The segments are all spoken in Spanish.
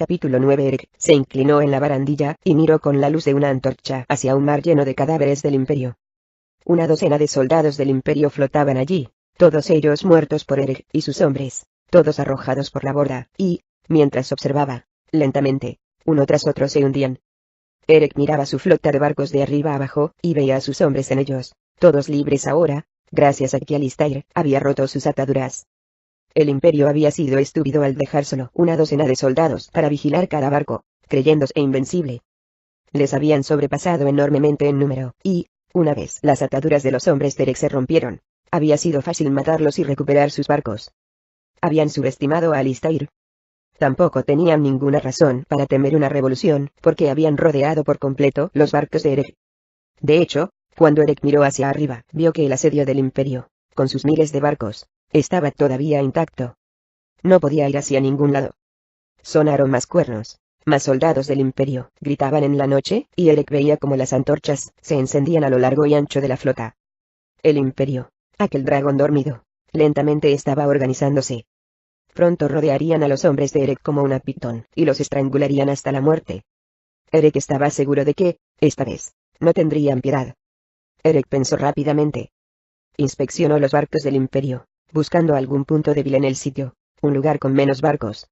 Capítulo 9. Eric se inclinó en la barandilla y miró con la luz de una antorcha hacia un mar lleno de cadáveres del Imperio. Una docena de soldados del Imperio flotaban allí, todos ellos muertos por Eric y sus hombres, todos arrojados por la borda, y, mientras observaba, lentamente, uno tras otro se hundían. Eric miraba su flota de barcos de arriba abajo, y veía a sus hombres en ellos, todos libres ahora, gracias a que Alistair había roto sus ataduras. El Imperio había sido estúpido al dejar solo una docena de soldados para vigilar cada barco, creyéndose invencible. Les habían sobrepasado enormemente en número, y, una vez las ataduras de los hombres de Eric se rompieron, había sido fácil matarlos y recuperar sus barcos. Habían subestimado a Alistair. Tampoco tenían ninguna razón para temer una revolución, porque habían rodeado por completo los barcos de Eric. De hecho, cuando Eric miró hacia arriba, vio que el asedio del Imperio, con sus miles de barcos, estaba todavía intacto. No podía ir hacia ningún lado. Sonaron más cuernos, más soldados del Imperio, gritaban en la noche, y Eric veía como las antorchas se encendían a lo largo y ancho de la flota. El Imperio, aquel dragón dormido, lentamente estaba organizándose. Pronto rodearían a los hombres de Eric como una pitón, y los estrangularían hasta la muerte. Eric estaba seguro de que, esta vez, no tendrían piedad. Eric pensó rápidamente. Inspeccionó los barcos del Imperio, buscando algún punto débil en el sitio, un lugar con menos barcos.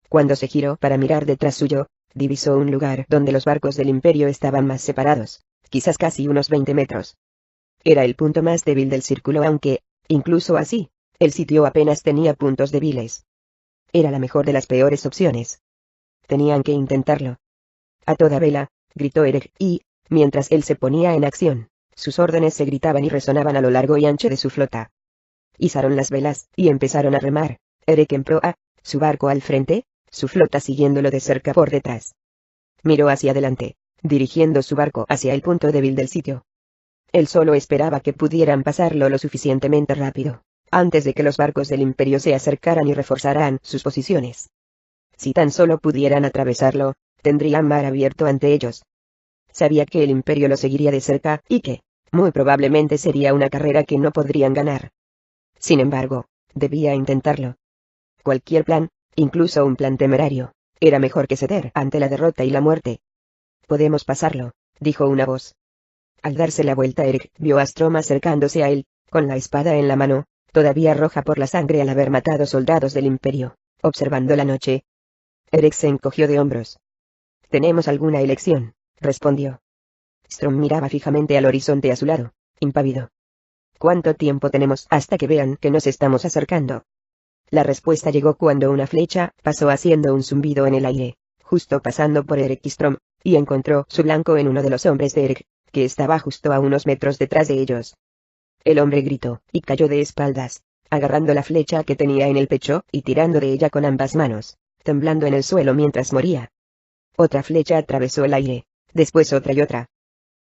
Cuando se giró para mirar detrás suyo, divisó un lugar donde los barcos del Imperio estaban más separados, quizás casi unos 20 metros. Era el punto más débil del círculo, aunque, incluso así, el sitio apenas tenía puntos débiles. Era la mejor de las peores opciones. Tenían que intentarlo. A toda vela, gritó Eric, y, mientras él se ponía en acción, sus órdenes se gritaban y resonaban a lo largo y ancho de su flota. Izaron las velas, y empezaron a remar, Eric en proa, su barco al frente, su flota siguiéndolo de cerca por detrás. Miró hacia adelante, dirigiendo su barco hacia el punto débil del sitio. Él solo esperaba que pudieran pasarlo lo suficientemente rápido, antes de que los barcos del Imperio se acercaran y reforzaran sus posiciones. Si tan solo pudieran atravesarlo, tendrían mar abierto ante ellos. Sabía que el Imperio lo seguiría de cerca, y que, muy probablemente sería una carrera que no podrían ganar. Sin embargo, debía intentarlo. Cualquier plan, incluso un plan temerario, era mejor que ceder ante la derrota y la muerte. Podemos pasarlo, dijo una voz. Al darse la vuelta, Eric vio a Strom acercándose a él, con la espada en la mano, todavía roja por la sangre al haber matado soldados del Imperio, observando la noche. Eric se encogió de hombros. «¿Tenemos alguna elección?», respondió. Strom miraba fijamente al horizonte a su lado, impávido. «¿Cuánto tiempo tenemos hasta que vean que nos estamos acercando?». La respuesta llegó cuando una flecha pasó haciendo un zumbido en el aire, justo pasando por Eric y Strom, y encontró su blanco en uno de los hombres de Eric, que estaba justo a unos metros detrás de ellos. El hombre gritó, y cayó de espaldas, agarrando la flecha que tenía en el pecho, y tirando de ella con ambas manos, temblando en el suelo mientras moría. Otra flecha atravesó el aire, después otra y otra.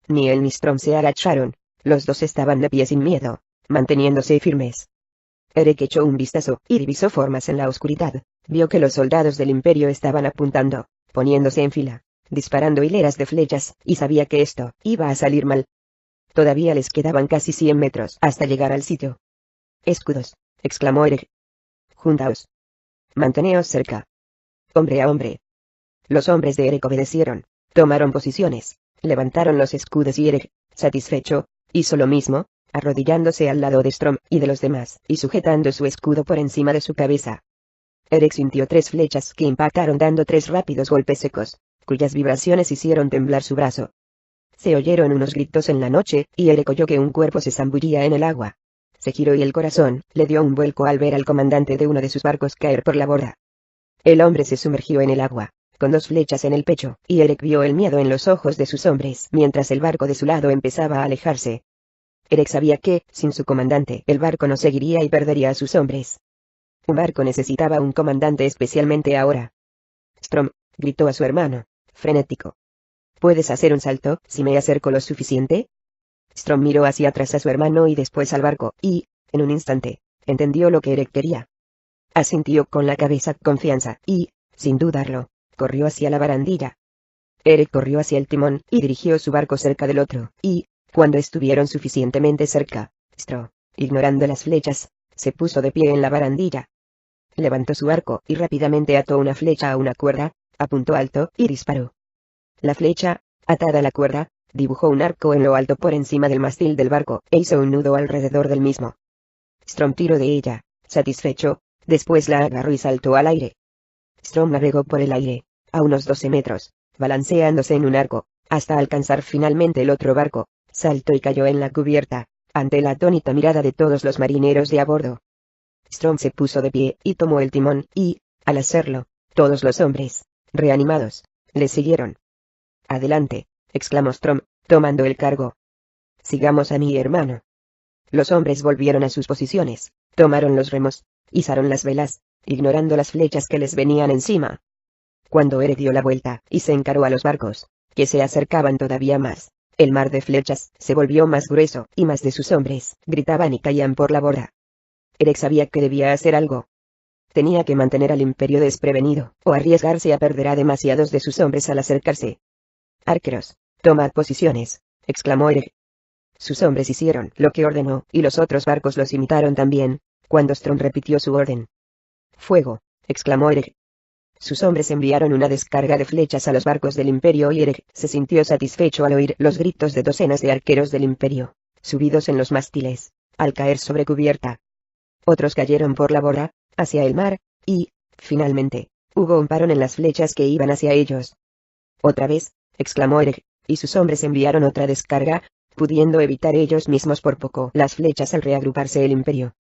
Ni él ni Strom se agacharon, los dos estaban de pie sin miedo, manteniéndose firmes. Eric echó un vistazo, y divisó formas en la oscuridad, vio que los soldados del Imperio estaban apuntando, poniéndose en fila, disparando hileras de flechas, y sabía que esto iba a salir mal. Todavía les quedaban casi 100 metros hasta llegar al sitio. «Escudos», exclamó Eric. «Juntaos. Manteneos cerca. Hombre a hombre». Los hombres de Eric obedecieron, tomaron posiciones, levantaron los escudos y Eric, satisfecho, hizo lo mismo, arrodillándose al lado de Strom y de los demás, y sujetando su escudo por encima de su cabeza. Eric sintió 3 flechas que impactaron dando 3 rápidos golpes secos, cuyas vibraciones hicieron temblar su brazo. Se oyeron unos gritos en la noche, y Eric oyó que un cuerpo se zambullía en el agua. Se giró y el corazón le dio un vuelco al ver al comandante de uno de sus barcos caer por la borda. El hombre se sumergió en el agua, con 2 flechas en el pecho, y Eric vio el miedo en los ojos de sus hombres mientras el barco de su lado empezaba a alejarse. Eric sabía que, sin su comandante, el barco no seguiría y perdería a sus hombres. Un barco necesitaba un comandante especialmente ahora. «Strom», gritó a su hermano, frenético. «¿Puedes hacer un salto, si me acerco lo suficiente?». Strom miró hacia atrás a su hermano y después al barco, y, en un instante, entendió lo que Eric quería. Asintió con la cabeza con confianza, y, sin dudarlo, corrió hacia la barandilla. Eric corrió hacia el timón, y dirigió su barco cerca del otro, y, cuando estuvieron suficientemente cerca, Strom, ignorando las flechas, se puso de pie en la barandilla. Levantó su arco y rápidamente ató una flecha a una cuerda, apuntó alto y disparó. La flecha, atada a la cuerda, dibujó un arco en lo alto por encima del mástil del barco e hizo un nudo alrededor del mismo. Strom tiró de ella, satisfecho, después la agarró y saltó al aire. Strom navegó por el aire, a unos 12 metros, balanceándose en un arco, hasta alcanzar finalmente el otro barco, saltó y cayó en la cubierta, ante la atónita mirada de todos los marineros de a bordo. Strom se puso de pie y tomó el timón y, al hacerlo, todos los hombres, reanimados, le siguieron. «Adelante», exclamó Strom, tomando el cargo. «Sigamos a mi hermano». Los hombres volvieron a sus posiciones, tomaron los remos, izaron las velas, ignorando las flechas que les venían encima. Cuando Eric dio la vuelta y se encaró a los barcos, que se acercaban todavía más, el mar de flechas se volvió más grueso y más de sus hombres gritaban y caían por la borda. Eric sabía que debía hacer algo. Tenía que mantener al imperio desprevenido, o arriesgarse a perder a demasiados de sus hombres al acercarse. «Arqueros, tomad posiciones», exclamó Eric. Sus hombres hicieron lo que ordenó, y los otros barcos los imitaron también, cuando Strom repitió su orden. «Fuego», exclamó Eric. Sus hombres enviaron una descarga de flechas a los barcos del imperio y Eric se sintió satisfecho al oír los gritos de docenas de arqueros del imperio, subidos en los mástiles, al caer sobre cubierta. Otros cayeron por la borda, hacia el mar, y, finalmente, hubo un parón en las flechas que iban hacia ellos. «Otra vez», exclamó Eric, y sus hombres enviaron otra descarga, pudiendo evitar ellos mismos por poco las flechas al reagruparse el imperio.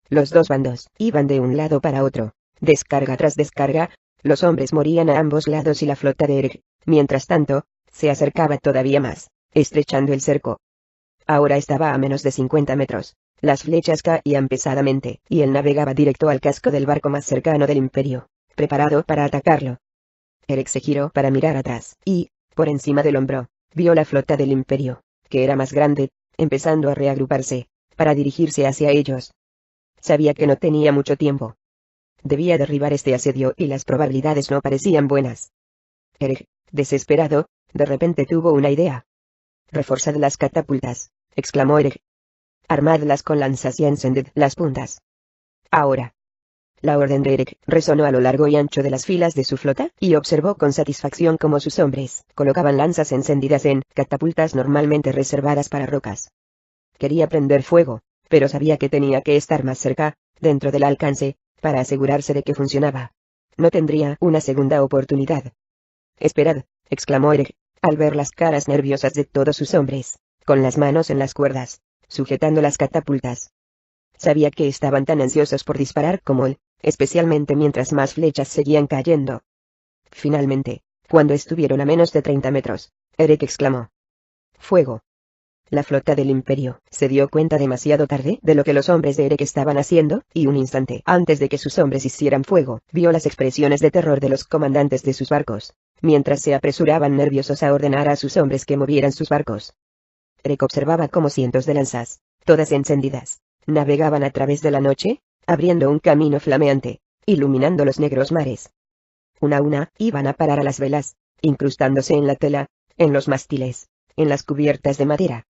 Los dos bandos iban de un lado para otro, descarga tras descarga, los hombres morían a ambos lados y la flota de Eric, mientras tanto, se acercaba todavía más, estrechando el cerco. Ahora estaba a menos de 50 metros, las flechas caían pesadamente, y él navegaba directo al casco del barco más cercano del imperio, preparado para atacarlo. Eric se giró para mirar atrás, y, por encima del hombro, vio la flota del imperio, que era más grande, empezando a reagruparse, para dirigirse hacia ellos. Sabía que no tenía mucho tiempo. Debía derribar este asedio y las probabilidades no parecían buenas. Eric, desesperado, de repente tuvo una idea. «Reforzad las catapultas», exclamó Eric. «Armadlas con lanzas y encended las puntas». Ahora. La orden de Eric resonó a lo largo y ancho de las filas de su flota, y observó con satisfacción cómo sus hombres colocaban lanzas encendidas en catapultas normalmente reservadas para rocas. Quería prender fuego, pero sabía que tenía que estar más cerca, dentro del alcance, para asegurarse de que funcionaba. No tendría una segunda oportunidad. «Esperad», exclamó Eric, al ver las caras nerviosas de todos sus hombres, con las manos en las cuerdas, sujetando las catapultas. Sabía que estaban tan ansiosos por disparar como él, especialmente mientras más flechas seguían cayendo. Finalmente, cuando estuvieron a menos de 30 metros, Eric exclamó: «¡Fuego!». La flota del imperio se dio cuenta demasiado tarde de lo que los hombres de Eric estaban haciendo, y un instante antes de que sus hombres hicieran fuego, vio las expresiones de terror de los comandantes de sus barcos, mientras se apresuraban nerviosos a ordenar a sus hombres que movieran sus barcos. Eric observaba cómo cientos de lanzas, todas encendidas, navegaban a través de la noche, abriendo un camino flameante, iluminando los negros mares. Una a una, iban a parar a las velas, incrustándose en la tela, en los mástiles, en las cubiertas de madera.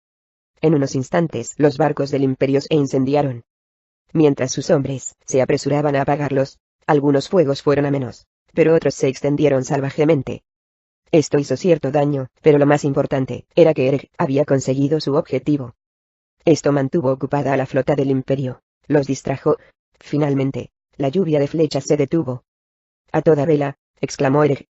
En unos instantes los barcos del imperio se incendiaron. Mientras sus hombres se apresuraban a apagarlos, algunos fuegos fueron a menos, pero otros se extendieron salvajemente. Esto hizo cierto daño, pero lo más importante era que Eric había conseguido su objetivo. Esto mantuvo ocupada a la flota del imperio, los distrajo. Finalmente, la lluvia de flechas se detuvo. «A toda vela», exclamó Eric.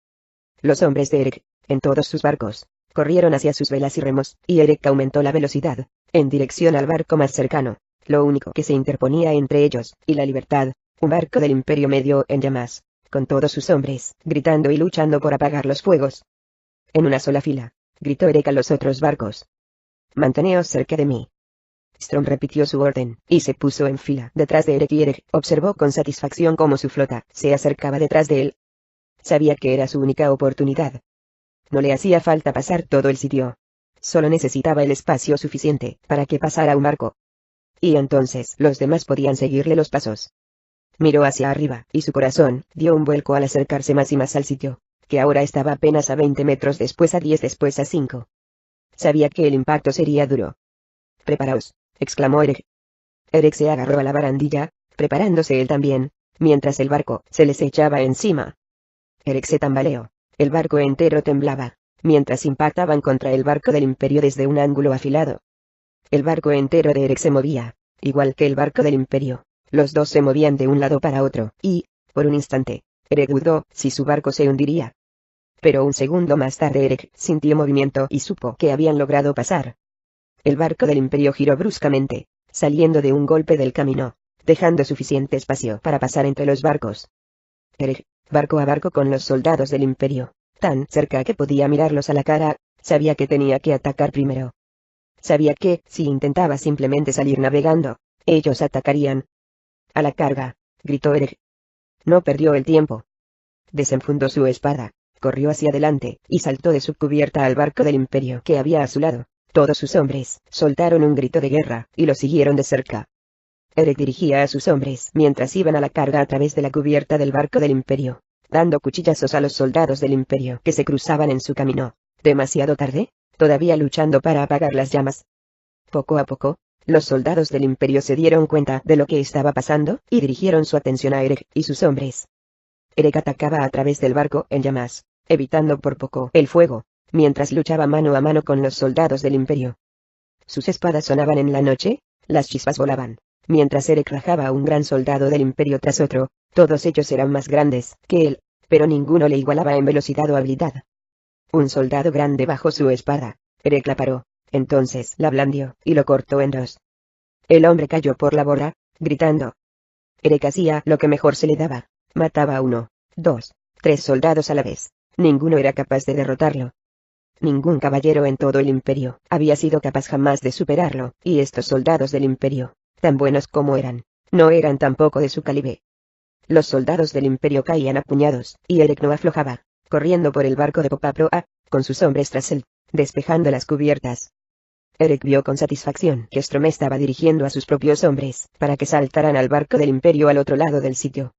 Los hombres de Eric, en todos sus barcos, corrieron hacia sus velas y remos, y Eric aumentó la velocidad, en dirección al barco más cercano. Lo único que se interponía entre ellos y la libertad, un barco del imperio medio en llamas, con todos sus hombres, gritando y luchando por apagar los fuegos. «En una sola fila», gritó Eric a los otros barcos. «Manteneos cerca de mí». Strom repitió su orden, y se puso en fila detrás de Eric, y Eric observó con satisfacción cómo su flota se acercaba detrás de él. Sabía que era su única oportunidad. No le hacía falta pasar todo el sitio. Solo necesitaba el espacio suficiente para que pasara un barco. Y entonces los demás podían seguirle los pasos. Miró hacia arriba, y su corazón dio un vuelco al acercarse más y más al sitio, que ahora estaba apenas a 20 metros, después a 10, después a 5. Sabía que el impacto sería duro. «Preparaos», exclamó Eric. Eric se agarró a la barandilla, preparándose él también, mientras el barco se les echaba encima. Eric se tambaleó. El barco entero temblaba, mientras impactaban contra el barco del Imperio desde un ángulo afilado. El barco entero de Eric se movía, igual que el barco del Imperio. Los dos se movían de un lado para otro, y, por un instante, Eric dudó si su barco se hundiría. Pero un segundo más tarde Eric sintió movimiento y supo que habían logrado pasar. El barco del Imperio giró bruscamente, saliendo de un golpe del camino, dejando suficiente espacio para pasar entre los barcos. Eric, barco a barco con los soldados del Imperio, tan cerca que podía mirarlos a la cara, sabía que tenía que atacar primero. Sabía que, si intentaba simplemente salir navegando, ellos atacarían. A la carga, gritó Eric. No perdió el tiempo. Desenfundó su espada, corrió hacia adelante, y saltó de su cubierta al barco del Imperio que había a su lado. Todos sus hombres soltaron un grito de guerra, y lo siguieron de cerca. Eric dirigía a sus hombres mientras iban a la carga a través de la cubierta del barco del Imperio, dando cuchillazos a los soldados del Imperio que se cruzaban en su camino. Demasiado tarde, todavía luchando para apagar las llamas. Poco a poco, los soldados del Imperio se dieron cuenta de lo que estaba pasando, y dirigieron su atención a Eric y sus hombres. Eric atacaba a través del barco en llamas, evitando por poco el fuego, mientras luchaba mano a mano con los soldados del Imperio. Sus espadas sonaban en la noche, las chispas volaban, mientras Eric rajaba a un gran soldado del Imperio tras otro. Todos ellos eran más grandes que él, pero ninguno le igualaba en velocidad o habilidad. Un soldado grande bajó su espada. Eric la paró, entonces la blandió y lo cortó en dos. El hombre cayó por la borda, gritando. Eric hacía lo que mejor se le daba, mataba a 1, 2, 3 soldados a la vez. Ninguno era capaz de derrotarlo. Ningún caballero en todo el Imperio había sido capaz jamás de superarlo, y estos soldados del Imperio, tan buenos como eran, no eran tampoco de su calibre. Los soldados del Imperio caían a puñados, y Eric no aflojaba, corriendo por el barco de popa a proa, con sus hombres tras él, despejando las cubiertas. Eric vio con satisfacción que Storm estaba dirigiendo a sus propios hombres, para que saltaran al barco del Imperio al otro lado del sitio.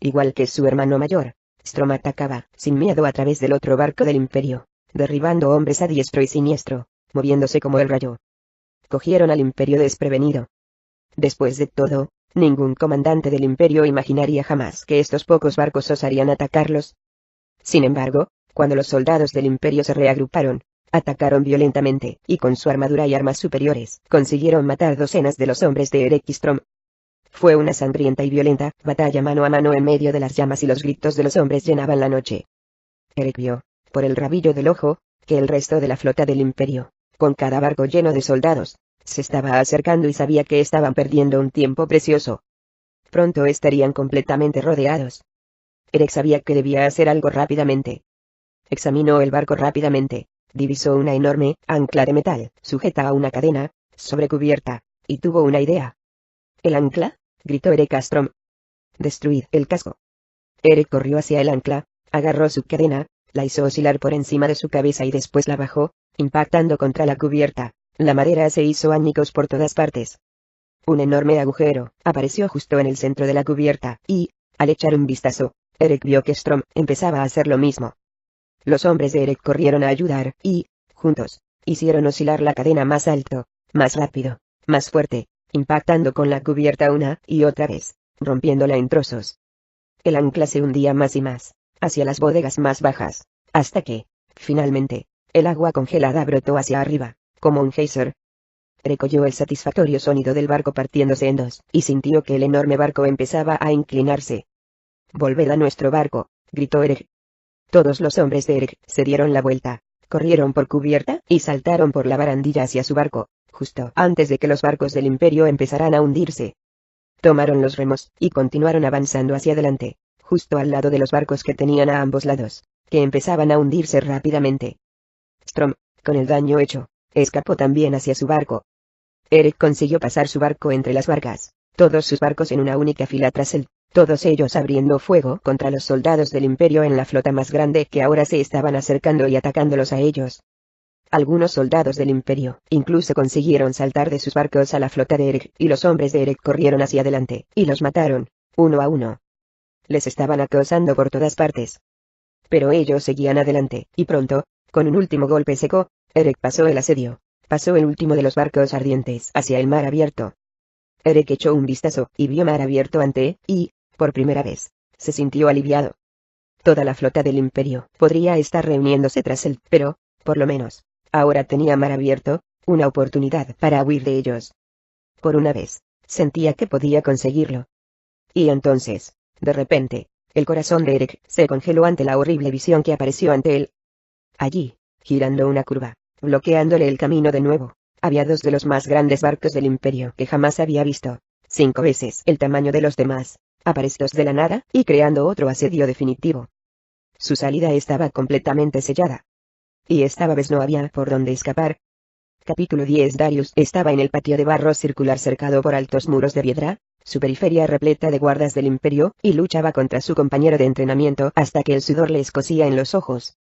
Igual que su hermano mayor, Storm atacaba, sin miedo a través del otro barco del Imperio, derribando hombres a diestro y siniestro, moviéndose como el rayo. Cogieron al Imperio desprevenido. Después de todo, ningún comandante del Imperio imaginaría jamás que estos pocos barcos osarían atacarlos. Sin embargo, cuando los soldados del Imperio se reagruparon, atacaron violentamente, y con su armadura y armas superiores, consiguieron matar docenas de los hombres de Eric y Storm. Fue una sangrienta y violenta batalla mano a mano en medio de las llamas, y los gritos de los hombres llenaban la noche. Eric vio, por el rabillo del ojo, que el resto de la flota del Imperio, con cada barco lleno de soldados, se estaba acercando y sabía que estaban perdiendo un tiempo precioso. Pronto estarían completamente rodeados. Eric sabía que debía hacer algo rápidamente. Examinó el barco rápidamente, divisó una enorme ancla de metal, sujeta a una cadena, sobre cubierta, y tuvo una idea. ¿El ancla?, gritó Eric a Storm. «Destruid el casco». Eric corrió hacia el ancla, agarró su cadena, la hizo oscilar por encima de su cabeza y después la bajó, impactando contra la cubierta. La madera se hizo añicos por todas partes. Un enorme agujero apareció justo en el centro de la cubierta, y, al echar un vistazo, Eric vio que Storm empezaba a hacer lo mismo. Los hombres de Eric corrieron a ayudar, y, juntos, hicieron oscilar la cadena más alto, más rápido, más fuerte, impactando con la cubierta una y otra vez, rompiéndola en trozos. El ancla se hundía más y más, hacia las bodegas más bajas, hasta que, finalmente, el agua congelada brotó hacia arriba, como un geyser. Eric oyó el satisfactorio sonido del barco partiéndose en dos, y sintió que el enorme barco empezaba a inclinarse. «Volved a nuestro barco», gritó Eric. Todos los hombres de Eric se dieron la vuelta, corrieron por cubierta y saltaron por la barandilla hacia su barco, justo antes de que los barcos del Imperio empezaran a hundirse. Tomaron los remos, y continuaron avanzando hacia adelante, justo al lado de los barcos que tenían a ambos lados, que empezaban a hundirse rápidamente. Storm, con el daño hecho, escapó también hacia su barco. Eric consiguió pasar su barco entre las barcas, todos sus barcos en una única fila tras él, todos ellos abriendo fuego contra los soldados del Imperio en la flota más grande que ahora se estaban acercando y atacándolos a ellos. Algunos soldados del Imperio incluso consiguieron saltar de sus barcos a la flota de Eric, y los hombres de Eric corrieron hacia adelante, y los mataron, uno a uno. Les estaban acosando por todas partes. Pero ellos seguían adelante, y pronto, con un último golpe seco, Eric pasó el asedio, pasó el último de los barcos ardientes hacia el mar abierto. Eric echó un vistazo, y vio mar abierto ante, y, por primera vez, se sintió aliviado. toda la flota del imperio podría estar reuniéndose tras él, pero, por lo menos, ahora tenía mar abierto, una oportunidad para huir de ellos. Por una vez, sentía que podía conseguirlo. Y entonces, de repente, el corazón de Eric se congeló ante la horrible visión que apareció ante él. Allí, girando una curva, bloqueándole el camino de nuevo, había dos de los más grandes barcos del imperio que jamás había visto, 5 veces el tamaño de los demás, aparecidos de la nada y creando otro asedio definitivo. Su salida estaba completamente sellada. Y esta vez no había por dónde escapar. Capítulo 10. Darius estaba en el patio de barro circular cercado por altos muros de piedra, su periferia repleta de guardas del imperio, y luchaba contra su compañero de entrenamiento hasta que el sudor le escocía en los ojos.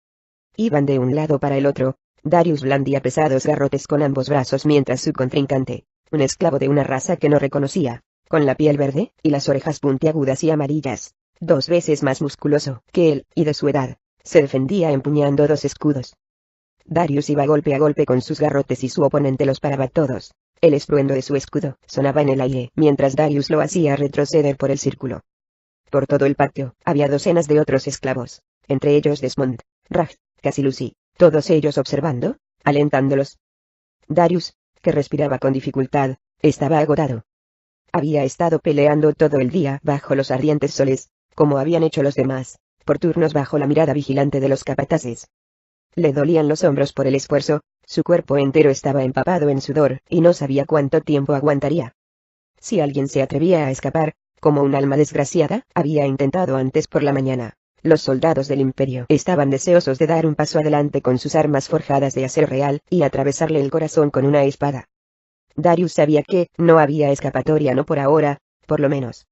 Iban de un lado para el otro. Darius blandía pesados garrotes con ambos brazos mientras su contrincante, un esclavo de una raza que no reconocía, con la piel verde y las orejas puntiagudas y amarillas, 2 veces más musculoso que él y de su edad, se defendía empuñando 2 escudos. Darius iba golpe a golpe con sus garrotes y su oponente los paraba todos. El estruendo de su escudo sonaba en el aire mientras Darius lo hacía retroceder por el círculo. Por todo el patio había docenas de otros esclavos, entre ellos Desmond, Raj, Cass y Lucy, todos ellos observando, alentándolos. Darius, que respiraba con dificultad, estaba agotado. Había estado peleando todo el día bajo los ardientes soles, como habían hecho los demás, por turnos bajo la mirada vigilante de los capataces. Le dolían los hombros por el esfuerzo, su cuerpo entero estaba empapado en sudor, y no sabía cuánto tiempo aguantaría. Si alguien se atrevía a escapar, como un alma desgraciada, había intentado antes por la mañana. Los soldados del imperio estaban deseosos de dar un paso adelante con sus armas forjadas de acero real, y atravesarle el corazón con una espada. Darius sabía que no había escapatoria, no por ahora, por lo menos.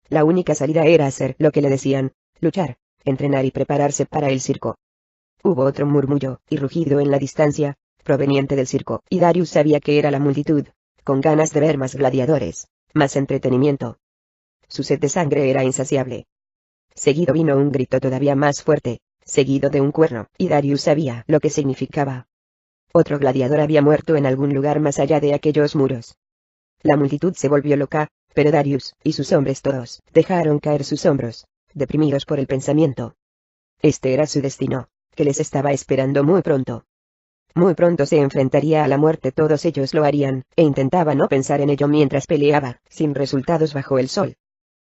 La única salida era hacer lo que le decían, luchar, entrenar y prepararse para el circo. Hubo otro murmullo y rugido en la distancia, proveniente del circo, y Darius sabía que era la multitud, con ganas de ver más gladiadores, más entretenimiento. Su sed de sangre era insaciable. Seguido vino un grito todavía más fuerte, seguido de un cuerno, y Darius sabía lo que significaba. Otro gladiador había muerto en algún lugar más allá de aquellos muros. La multitud se volvió loca, pero Darius y sus hombres todos dejaron caer sus hombros, deprimidos por el pensamiento. Este era su destino, que les estaba esperando muy pronto. Muy pronto se enfrentaría a la muerte, todos ellos lo harían, e intentaba no pensar en ello mientras peleaba, sin resultados bajo el sol.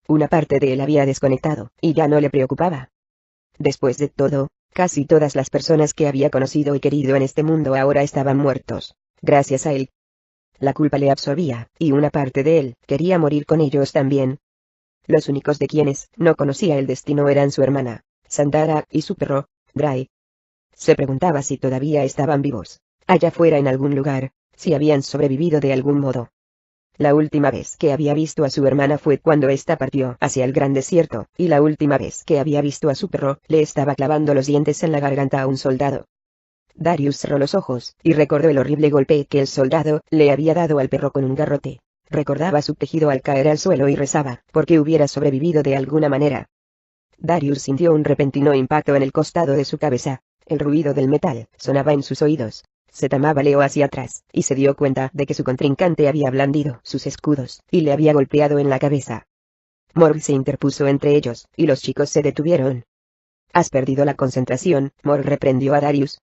Una parte de él había desconectado, y ya no le preocupaba. Después de todo, casi todas las personas que había conocido y querido en este mundo ahora estaban muertos, gracias a él. La culpa le absorbía, y una parte de él quería morir con ellos también. Los únicos de quienes no conocía el destino eran su hermana, Sandara, y su perro, Dry. Se preguntaba si todavía estaban vivos, allá fuera en algún lugar, si habían sobrevivido de algún modo. La última vez que había visto a su hermana fue cuando ésta partió hacia el gran desierto, y la última vez que había visto a su perro, le estaba clavando los dientes en la garganta a un soldado. Darius cerró los ojos, y recordó el horrible golpe que el soldado le había dado al perro con un garrote. Recordaba su tejido al caer al suelo y rezaba, porque hubiera sobrevivido de alguna manera. Darius sintió un repentino impacto en el costado de su cabeza. El ruido del metal sonaba en sus oídos. Se tambaleó hacia atrás, y se dio cuenta de que su contrincante había blandido sus escudos, y le había golpeado en la cabeza. Morg se interpuso entre ellos, y los chicos se detuvieron. «Has perdido la concentración», Morg reprendió a Darius.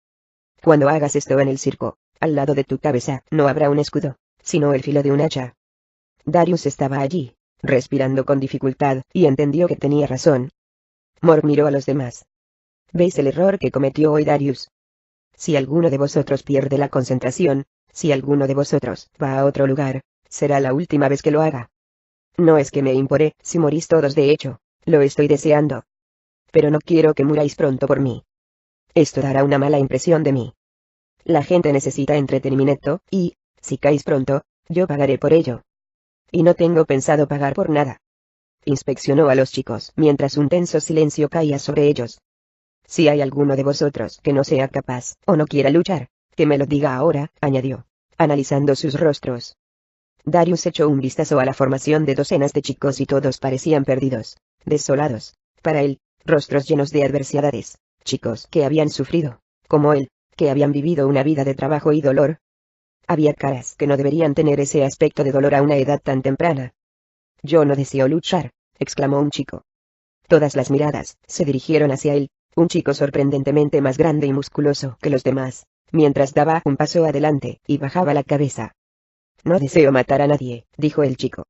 «Cuando hagas esto en el circo, al lado de tu cabeza no habrá un escudo, sino el filo de un hacha». Darius estaba allí, respirando con dificultad, y entendió que tenía razón. Morg miró a los demás. «¿Veis el error que cometió hoy Darius? Si alguno de vosotros pierde la concentración, si alguno de vosotros va a otro lugar, será la última vez que lo haga. No es que me importe si morís todos, de hecho, lo estoy deseando. Pero no quiero que muráis pronto por mí. Esto dará una mala impresión de mí. La gente necesita entretenimiento, y, si caéis pronto, yo pagaré por ello. Y no tengo pensado pagar por nada». Inspeccionó a los chicos mientras un tenso silencio caía sobre ellos. «Si hay alguno de vosotros que no sea capaz, o no quiera luchar, que me lo diga ahora», añadió, analizando sus rostros. Darius echó un vistazo a la formación de docenas de chicos y todos parecían perdidos, desolados. Para él, rostros llenos de adversidades, chicos que habían sufrido, como él, que habían vivido una vida de trabajo y dolor. Había caras que no deberían tener ese aspecto de dolor a una edad tan temprana. «Yo no deseo luchar», exclamó un chico. Todas las miradas se dirigieron hacia él, un chico sorprendentemente más grande y musculoso que los demás, mientras daba un paso adelante y bajaba la cabeza. No deseo matar a nadie, dijo el chico.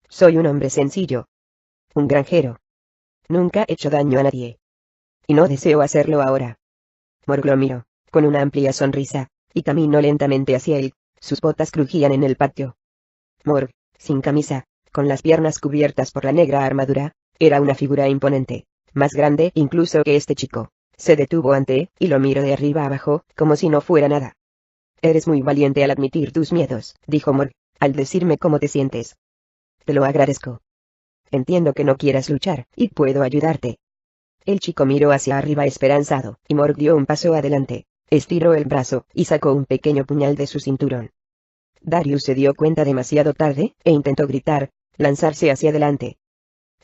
Soy un hombre sencillo. Un granjero. Nunca he hecho daño a nadie. Y no deseo hacerlo ahora. Morg lo miró, con una amplia sonrisa, y caminó lentamente hacia él. Sus botas crujían en el patio. Morg, sin camisa, con las piernas cubiertas por la negra armadura, era una figura imponente, más grande incluso que este chico. Se detuvo ante él y lo miró de arriba abajo, como si no fuera nada. Eres muy valiente al admitir tus miedos, dijo Morg, al decirme cómo te sientes. Te lo agradezco. Entiendo que no quieras luchar, y puedo ayudarte. El chico miró hacia arriba esperanzado, y Morg dio un paso adelante, estiró el brazo, y sacó un pequeño puñal de su cinturón. Darius se dio cuenta demasiado tarde, e intentó gritar, lanzarse hacia adelante.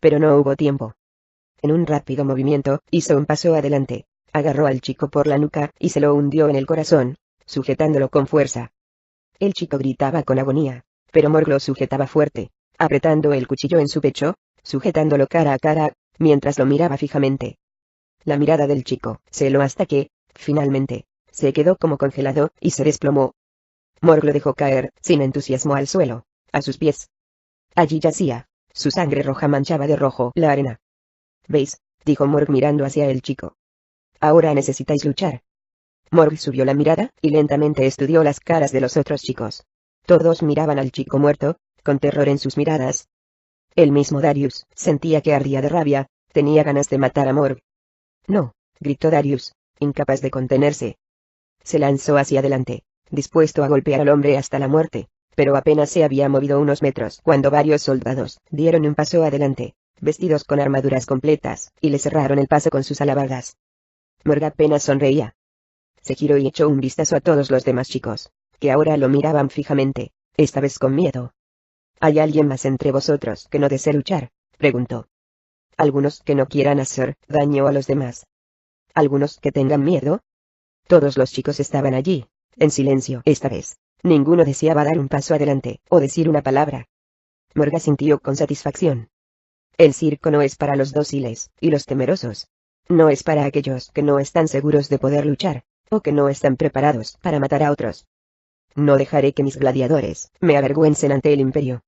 Pero no hubo tiempo. En un rápido movimiento, hizo un paso adelante, agarró al chico por la nuca, y se lo hundió en el corazón, sujetándolo con fuerza. El chico gritaba con agonía, pero Morg lo sujetaba fuerte, apretando el cuchillo en su pecho, sujetándolo cara a cara, mientras lo miraba fijamente. La mirada del chico se heló hasta que, finalmente, se quedó como congelado, y se desplomó. Morg lo dejó caer, sin entusiasmo al suelo, a sus pies. Allí yacía, su sangre roja manchaba de rojo la arena. ¿Veis?, dijo Morg mirando hacia el chico. Ahora necesitáis luchar. Morg subió la mirada, y lentamente estudió las caras de los otros chicos. Todos miraban al chico muerto, con terror en sus miradas. El mismo Darius sentía que ardía de rabia, tenía ganas de matar a Morg. No, gritó Darius, incapaz de contenerse. Se lanzó hacia adelante, dispuesto a golpear al hombre hasta la muerte, pero apenas se había movido unos metros cuando varios soldados dieron un paso adelante, vestidos con armaduras completas, y le cerraron el paso con sus alabardas. Morg apenas sonreía. Se giró y echó un vistazo a todos los demás chicos, que ahora lo miraban fijamente, esta vez con miedo. ¿Hay alguien más entre vosotros que no desee luchar?, preguntó. ¿Algunos que no quieran hacer daño a los demás? ¿Algunos que tengan miedo? Todos los chicos estaban allí, en silencio esta vez. Ninguno deseaba dar un paso adelante, o decir una palabra. Morg sintió con satisfacción. El circo no es para los dóciles y los temerosos. No es para aquellos que no están seguros de poder luchar, o que no están preparados para matar a otros. No dejaré que mis gladiadores me avergüencen ante el imperio.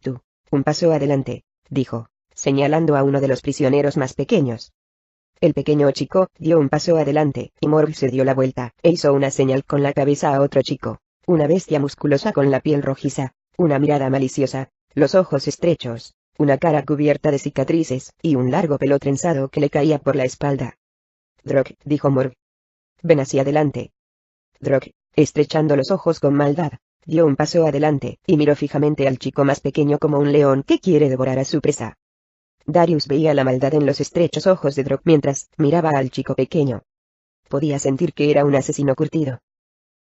Tú, un paso adelante, dijo, señalando a uno de los prisioneros más pequeños. El pequeño chico dio un paso adelante, y Morg se dio la vuelta, e hizo una señal con la cabeza a otro chico, una bestia musculosa con la piel rojiza, una mirada maliciosa, los ojos estrechos, una cara cubierta de cicatrices, y un largo pelo trenzado que le caía por la espalda. Drog, dijo Morg. Ven hacia adelante. Drog, estrechando los ojos con maldad, dio un paso adelante, y miró fijamente al chico más pequeño como un león que quiere devorar a su presa. Darius veía la maldad en los estrechos ojos de Drog mientras miraba al chico pequeño. Podía sentir que era un asesino curtido.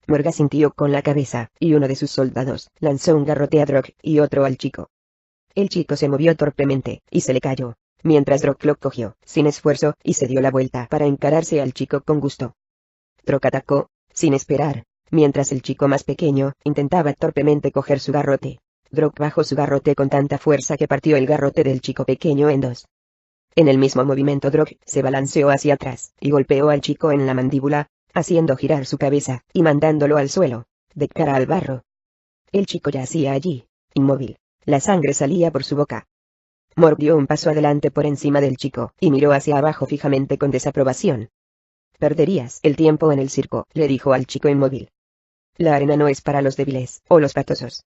Morg asintió con la cabeza, y uno de sus soldados lanzó un garrote a Drog y otro al chico. El chico se movió torpemente, y se le cayó, mientras Drog lo cogió, sin esfuerzo, y se dio la vuelta para encararse al chico con gusto. Drog atacó, sin esperar, mientras el chico más pequeño intentaba torpemente coger su garrote. Drog bajó su garrote con tanta fuerza que partió el garrote del chico pequeño en dos. En el mismo movimiento Drog se balanceó hacia atrás, y golpeó al chico en la mandíbula, haciendo girar su cabeza, y mandándolo al suelo, de cara al barro. El chico yacía allí, inmóvil, la sangre salía por su boca. Morg dio un paso adelante por encima del chico, y miró hacia abajo fijamente con desaprobación. Perderías el tiempo en el circo, le dijo al chico inmóvil. La arena no es para los débiles, o los patosos.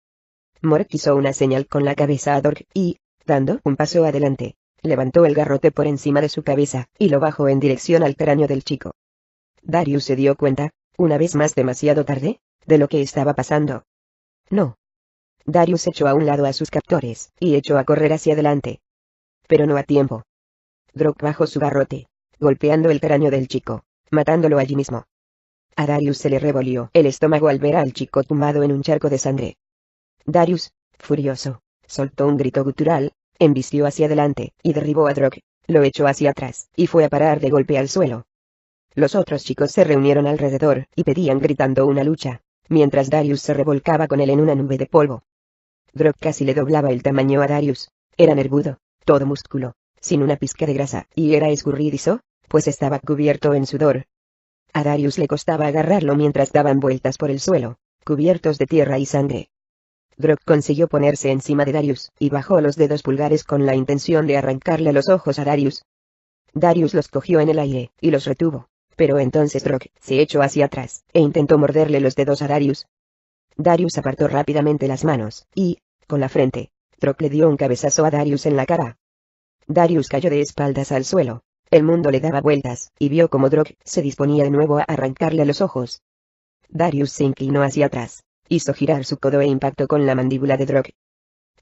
Morg hizo una señal con la cabeza a Drog, y, dando un paso adelante, levantó el garrote por encima de su cabeza, y lo bajó en dirección al cráneo del chico. Darius se dio cuenta, una vez más demasiado tarde, de lo que estaba pasando. No. Darius echó a un lado a sus captores, y echó a correr hacia adelante. Pero no a tiempo. Drog bajó su garrote, golpeando el cráneo del chico, matándolo allí mismo. A Darius se le revolvió el estómago al ver al chico tumbado en un charco de sangre. Darius, furioso, soltó un grito gutural, embistió hacia adelante, y derribó a Drog, lo echó hacia atrás, y fue a parar de golpe al suelo. Los otros chicos se reunieron alrededor, y pedían gritando una lucha, mientras Darius se revolcaba con él en una nube de polvo. Drog casi le doblaba el tamaño a Darius, era nervudo, todo músculo, sin una pizca de grasa, y era escurridizo, pues estaba cubierto en sudor. A Darius le costaba agarrarlo mientras daban vueltas por el suelo, cubiertos de tierra y sangre. Grog consiguió ponerse encima de Darius, y bajó los dedos pulgares con la intención de arrancarle los ojos a Darius. Darius los cogió en el aire, y los retuvo. Pero entonces Grog se echó hacia atrás, e intentó morderle los dedos a Darius. Darius apartó rápidamente las manos, y, con la frente, Grog le dio un cabezazo a Darius en la cara. Darius cayó de espaldas al suelo. El mundo le daba vueltas, y vio como Grog se disponía de nuevo a arrancarle los ojos. Darius se inclinó hacia atrás, hizo girar su codo e impactó con la mandíbula de Grog.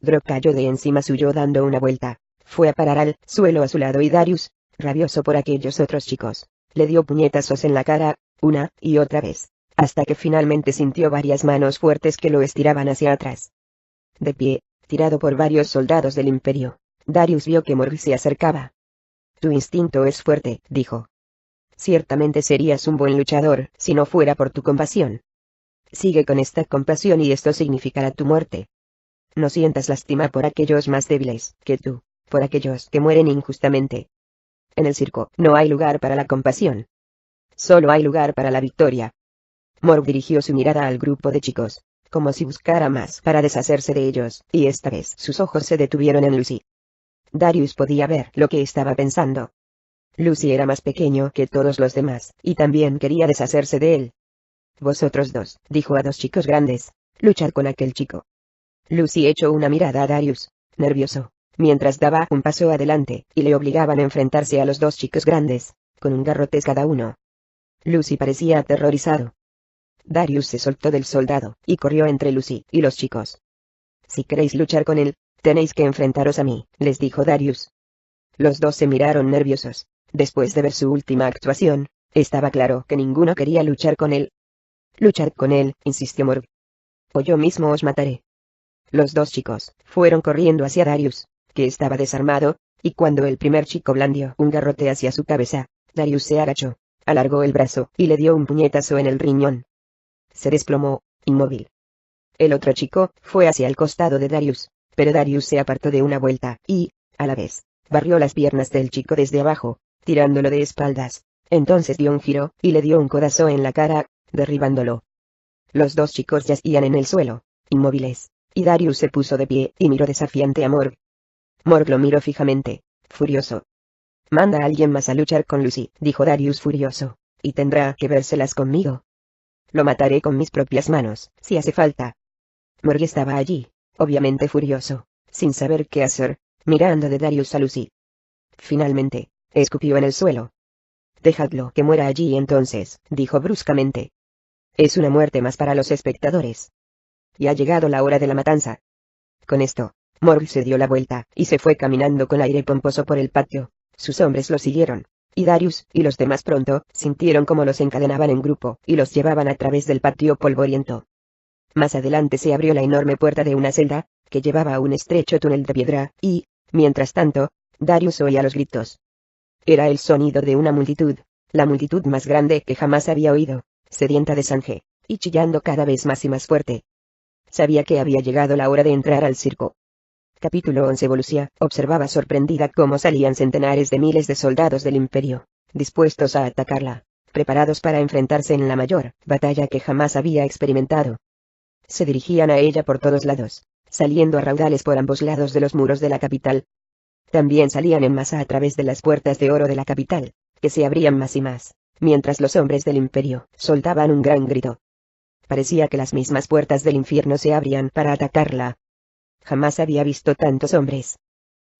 Grog cayó de encima suyo dando una vuelta. Fue a parar al suelo a su lado y Darius, rabioso por aquellos otros chicos, le dio puñetazos en la cara, una y otra vez, hasta que finalmente sintió varias manos fuertes que lo estiraban hacia atrás. De pie, tirado por varios soldados del Imperio, Darius vio que Morg se acercaba. Tu instinto es fuerte, dijo. Ciertamente serías un buen luchador, si no fuera por tu compasión. Sigue con esta compasión y esto significará tu muerte. No sientas lástima por aquellos más débiles que tú, por aquellos que mueren injustamente. En el circo no hay lugar para la compasión. Solo hay lugar para la victoria. Morg dirigió su mirada al grupo de chicos, como si buscara más para deshacerse de ellos, y esta vez sus ojos se detuvieron en Lucy. Darius podía ver lo que estaba pensando. Lucy era más pequeño que todos los demás, y también quería deshacerse de él. Vosotros dos, dijo a dos chicos grandes, luchad con aquel chico. Lucy echó una mirada a Darius, nervioso, mientras daba un paso adelante, y le obligaban a enfrentarse a los dos chicos grandes, con un garrote cada uno. Lucy parecía aterrorizado. Darius se soltó del soldado, y corrió entre Lucy y los chicos. Si queréis luchar con él, tenéis que enfrentaros a mí, les dijo Darius. Los dos se miraron nerviosos. Después de ver su última actuación, estaba claro que ninguno quería luchar con él. Luchar con él, insistió Morg. O yo mismo os mataré. Los dos chicos fueron corriendo hacia Darius, que estaba desarmado, y cuando el primer chico blandió un garrote hacia su cabeza, Darius se agachó, alargó el brazo y le dio un puñetazo en el riñón. Se desplomó, inmóvil. El otro chico fue hacia el costado de Darius, pero Darius se apartó de una vuelta y, a la vez, barrió las piernas del chico desde abajo, tirándolo de espaldas. Entonces dio un giro y le dio un codazo en la cara, derribándolo. Los dos chicos yacían en el suelo, inmóviles, y Darius se puso de pie y miró desafiante a Morg. Morg lo miró fijamente, furioso. Manda a alguien más a luchar con Lucy, dijo Darius furioso, y tendrá que vérselas conmigo. Lo mataré con mis propias manos, si hace falta. Morg estaba allí, obviamente furioso, sin saber qué hacer, mirando de Darius a Lucy. Finalmente, escupió en el suelo. Dejadlo que muera allí entonces, dijo bruscamente. Es una muerte más para los espectadores. Y ha llegado la hora de la matanza. Con esto, Morg se dio la vuelta, y se fue caminando con aire pomposo por el patio. Sus hombres lo siguieron, y Darius y los demás pronto sintieron como los encadenaban en grupo, y los llevaban a través del patio polvoriento. Más adelante se abrió la enorme puerta de una celda, que llevaba a un estrecho túnel de piedra, y, mientras tanto, Darius oía los gritos. Era el sonido de una multitud, la multitud más grande que jamás había oído, sedienta de sangre, y chillando cada vez más y más fuerte. Sabía que había llegado la hora de entrar al circo. Capítulo 11. Volusia observaba sorprendida cómo salían centenares de miles de soldados del Imperio, dispuestos a atacarla, preparados para enfrentarse en la mayor batalla que jamás había experimentado. Se dirigían a ella por todos lados, saliendo a raudales por ambos lados de los muros de la capital. También salían en masa a través de las puertas de oro de la capital, que se abrían más y más, mientras los hombres del Imperio soltaban un gran grito. Parecía que las mismas puertas del infierno se abrían para atacarla. Jamás había visto tantos hombres.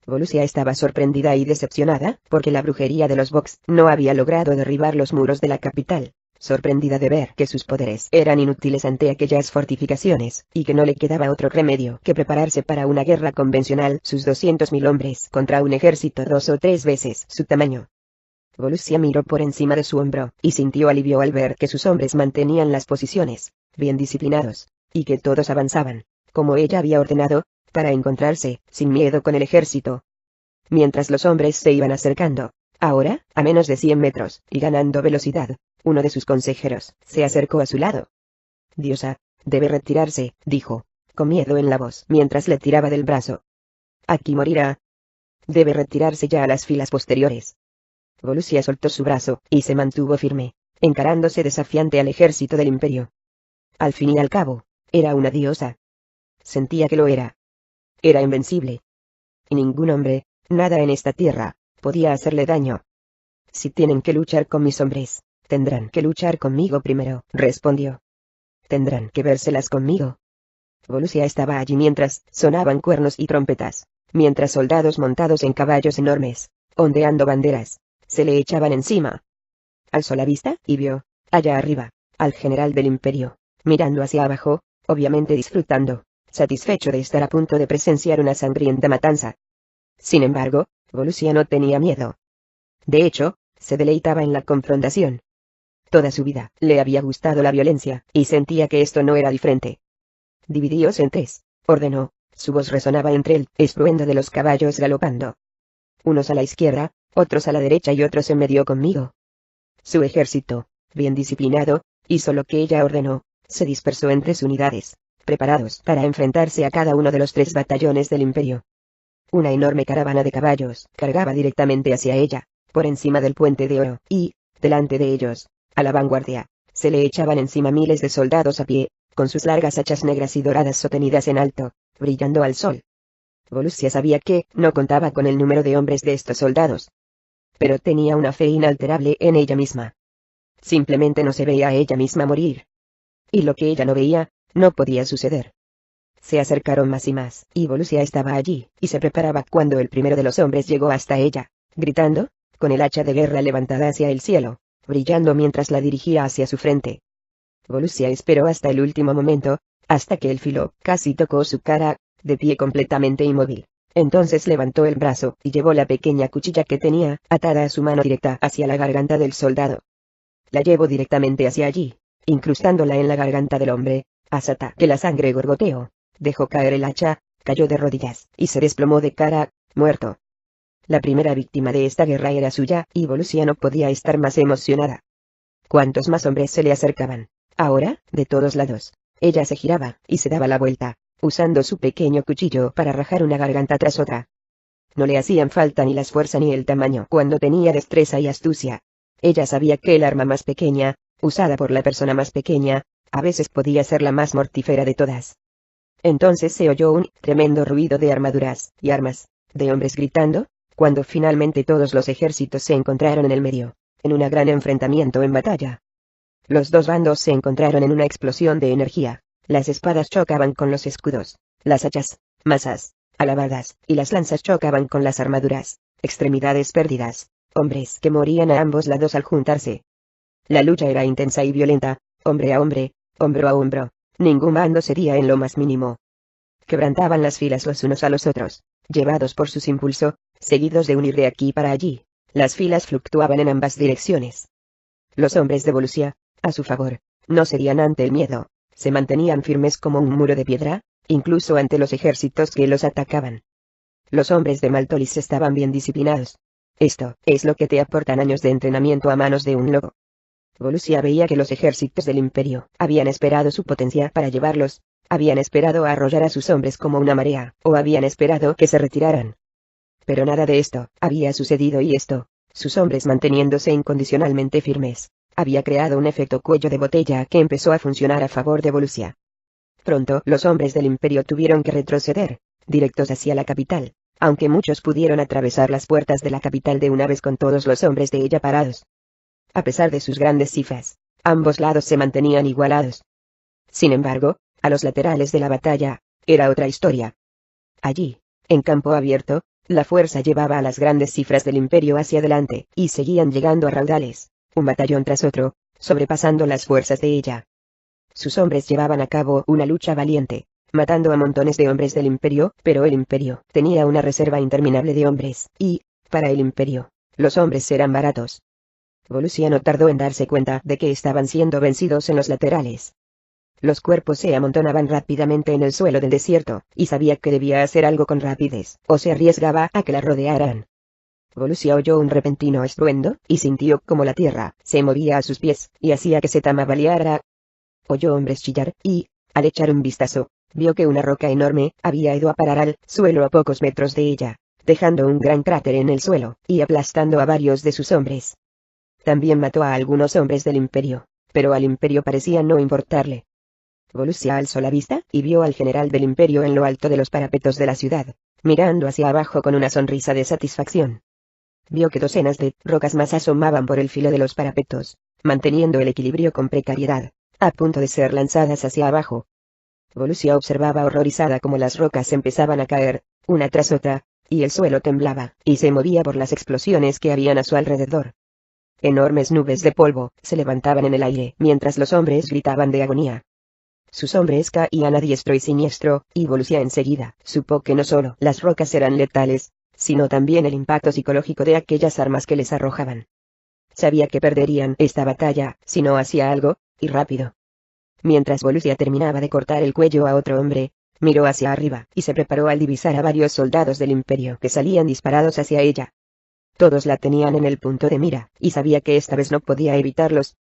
Volusia estaba sorprendida y decepcionada, porque la brujería de los Vox no había logrado derribar los muros de la capital, sorprendida de ver que sus poderes eran inútiles ante aquellas fortificaciones, y que no le quedaba otro remedio que prepararse para una guerra convencional, sus 200.000 hombres contra un ejército 2 o 3 veces su tamaño. Volusia miró por encima de su hombro, y sintió alivio al ver que sus hombres mantenían las posiciones, bien disciplinados, y que todos avanzaban, como ella había ordenado, para encontrarse, sin miedo con el ejército. Mientras los hombres se iban acercando, ahora, a menos de 100 metros, y ganando velocidad, uno de sus consejeros se acercó a su lado. Diosa, debe retirarse, dijo, con miedo en la voz, mientras le tiraba del brazo. Aquí morirá. Debe retirarse ya a las filas posteriores. Volusia soltó su brazo, y se mantuvo firme, encarándose desafiante al ejército del imperio. Al fin y al cabo, era una diosa. Sentía que lo era. Era invencible. Y ningún hombre, nada en esta tierra, podía hacerle daño. Si tienen que luchar con mis hombres, tendrán que luchar conmigo primero, respondió. Tendrán que vérselas conmigo. Volusia estaba allí mientras sonaban cuernos y trompetas, mientras soldados montados en caballos enormes, ondeando banderas, se le echaban encima. Alzó la vista y vio, allá arriba, al general del imperio, mirando hacia abajo, obviamente disfrutando, satisfecho de estar a punto de presenciar una sangrienta matanza. Sin embargo, Volusia no tenía miedo. De hecho, se deleitaba en la confrontación. Toda su vida le había gustado la violencia, y sentía que esto no era diferente. Dividíos en tres, ordenó, su voz resonaba entre el estruendo de los caballos galopando. Unos a la izquierda, otros a la derecha y otros en medio conmigo. Su ejército, bien disciplinado, hizo lo que ella ordenó, se dispersó en 3 unidades, preparados para enfrentarse a cada uno de los 3 batallones del imperio. Una enorme caravana de caballos cargaba directamente hacia ella, por encima del puente de oro, y, delante de ellos, a la vanguardia, se le echaban encima miles de soldados a pie, con sus largas hachas negras y doradas sostenidas en alto, brillando al sol. Volusia sabía que no contaba con el número de hombres de estos soldados, pero tenía una fe inalterable en ella misma. Simplemente no se veía a ella misma morir. Y lo que ella no veía, no podía suceder. Se acercaron más y más, y Volusia estaba allí, y se preparaba cuando el primero de los hombres llegó hasta ella, gritando, con el hacha de guerra levantada hacia el cielo, brillando mientras la dirigía hacia su frente. Volusia esperó hasta el último momento, hasta que el filo casi tocó su cara, de pie completamente inmóvil. Entonces levantó el brazo y llevó la pequeña cuchilla que tenía atada a su mano directa hacia la garganta del soldado. La llevó directamente hacia allí, incrustándola en la garganta del hombre, hasta que la sangre gorgoteó. Dejó caer el hacha, cayó de rodillas y se desplomó de cara, muerto. La primera víctima de esta guerra era suya, y Volusia no podía estar más emocionada. Cuantos más hombres se le acercaban. Ahora, de todos lados, ella se giraba y se daba la vuelta, usando su pequeño cuchillo para rajar una garganta tras otra. No le hacían falta ni la fuerza ni el tamaño cuando tenía destreza y astucia. Ella sabía que el arma más pequeña, usada por la persona más pequeña, a veces podía ser la más mortífera de todas. Entonces se oyó un tremendo ruido de armaduras y armas, de hombres gritando, cuando finalmente todos los ejércitos se encontraron en el medio, en un gran enfrentamiento en batalla. Los dos bandos se encontraron en una explosión de energía. Las espadas chocaban con los escudos, las hachas, mazas, alabardas, y las lanzas chocaban con las armaduras, extremidades perdidas, hombres que morían a ambos lados al juntarse. La lucha era intensa y violenta, hombre a hombre, hombro a hombro, ningún bando cedía en lo más mínimo. Quebrantaban las filas los unos a los otros, llevados por sus impulsos, seguidos de unir de aquí para allí, las filas fluctuaban en ambas direcciones. Los hombres de Volusia, a su favor, no cedían ante el miedo, se mantenían firmes como un muro de piedra, incluso ante los ejércitos que los atacaban. Los hombres de Maltolis estaban bien disciplinados. Esto es lo que te aportan años de entrenamiento a manos de un lobo. Volusia veía que los ejércitos del imperio habían esperado su potencia para llevarlos, habían esperado a arrollar a sus hombres como una marea, o habían esperado que se retiraran. Pero nada de esto había sucedido y esto, sus hombres manteniéndose incondicionalmente firmes, había creado un efecto cuello de botella que empezó a funcionar a favor de Volusia. Pronto los hombres del imperio tuvieron que retroceder, directos hacia la capital, aunque muchos pudieron atravesar las puertas de la capital de una vez con todos los hombres de ella parados. A pesar de sus grandes cifras, ambos lados se mantenían igualados. Sin embargo, a los laterales de la batalla, era otra historia. Allí, en campo abierto, la fuerza llevaba a las grandes cifras del imperio hacia adelante, y seguían llegando a raudales, un batallón tras otro, sobrepasando las fuerzas de ella. Sus hombres llevaban a cabo una lucha valiente, matando a montones de hombres del imperio, pero el imperio tenía una reserva interminable de hombres, y, para el imperio, los hombres eran baratos. Volusia no tardó en darse cuenta de que estaban siendo vencidos en los laterales. Los cuerpos se amontonaban rápidamente en el suelo del desierto, y sabía que debía hacer algo con rapidez, o se arriesgaba a que la rodearan. Volusia oyó un repentino estruendo, y sintió como la tierra se movía a sus pies, y hacía que se tambaleara. Oyó hombres chillar, y, al echar un vistazo, vio que una roca enorme había ido a parar al suelo a pocos metros de ella, dejando un gran cráter en el suelo, y aplastando a varios de sus hombres. También mató a algunos hombres del imperio, pero al imperio parecía no importarle. Volusia alzó la vista, y vio al general del imperio en lo alto de los parapetos de la ciudad, mirando hacia abajo con una sonrisa de satisfacción. Vio que docenas de rocas más asomaban por el filo de los parapetos, manteniendo el equilibrio con precariedad, a punto de ser lanzadas hacia abajo. Volusia observaba horrorizada cómo las rocas empezaban a caer, una tras otra, y el suelo temblaba, y se movía por las explosiones que habían a su alrededor. Enormes nubes de polvo se levantaban en el aire, mientras los hombres gritaban de agonía. Sus hombres caían a diestro y siniestro, y Volusia enseguida supo que no solo las rocas eran letales, sino también el impacto psicológico de aquellas armas que les arrojaban. Sabía que perderían esta batalla, si no hacía algo, y rápido. Mientras Volusia terminaba de cortar el cuello a otro hombre, miró hacia arriba, y se preparó al divisar a varios soldados del imperio que salían disparados hacia ella. Todos la tenían en el punto de mira, y sabía que esta vez no podía evitarlos.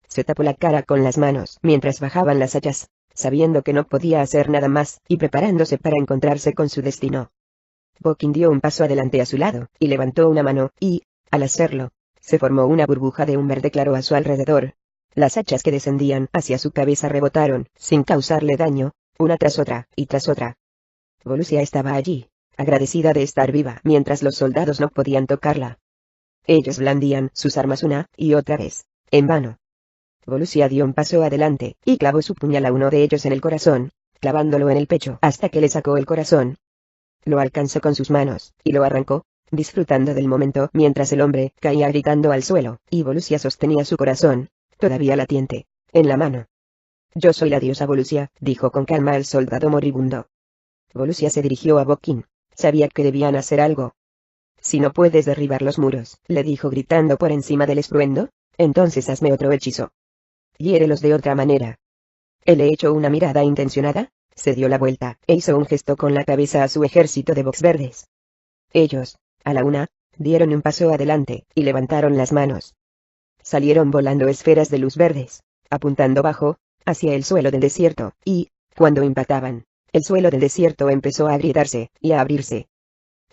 Se tapó la cara con las manos mientras bajaban las hachas, sabiendo que no podía hacer nada más, y preparándose para encontrarse con su destino. Bokin dio un paso adelante a su lado, y levantó una mano, y, al hacerlo, se formó una burbuja de un verde claro a su alrededor. Las hachas que descendían hacia su cabeza rebotaron, sin causarle daño, una tras otra, y tras otra. Volusia estaba allí, agradecida de estar viva, mientras los soldados no podían tocarla. Ellos blandían sus armas una y otra vez, en vano. Volusia dio un paso adelante, y clavó su puñal a uno de ellos en el corazón, clavándolo en el pecho hasta que le sacó el corazón. Lo alcanzó con sus manos, y lo arrancó, disfrutando del momento mientras el hombre caía gritando al suelo, y Volusia sostenía su corazón, todavía latiente, en la mano. «Yo soy la diosa Volusia», dijo con calma el soldado moribundo. Volusia se dirigió a Bokin. Sabía que debían hacer algo. «Si no puedes derribar los muros», le dijo gritando por encima del estruendo, «entonces hazme otro hechizo. Hiérelos de otra manera». Él le echó una mirada intencionada, se dio la vuelta, e hizo un gesto con la cabeza a su ejército de box verdes. Ellos, a la una, dieron un paso adelante, y levantaron las manos. Salieron volando esferas de luz verdes, apuntando bajo, hacia el suelo del desierto, y, cuando impactaban, el suelo del desierto empezó a agrietarse, y a abrirse.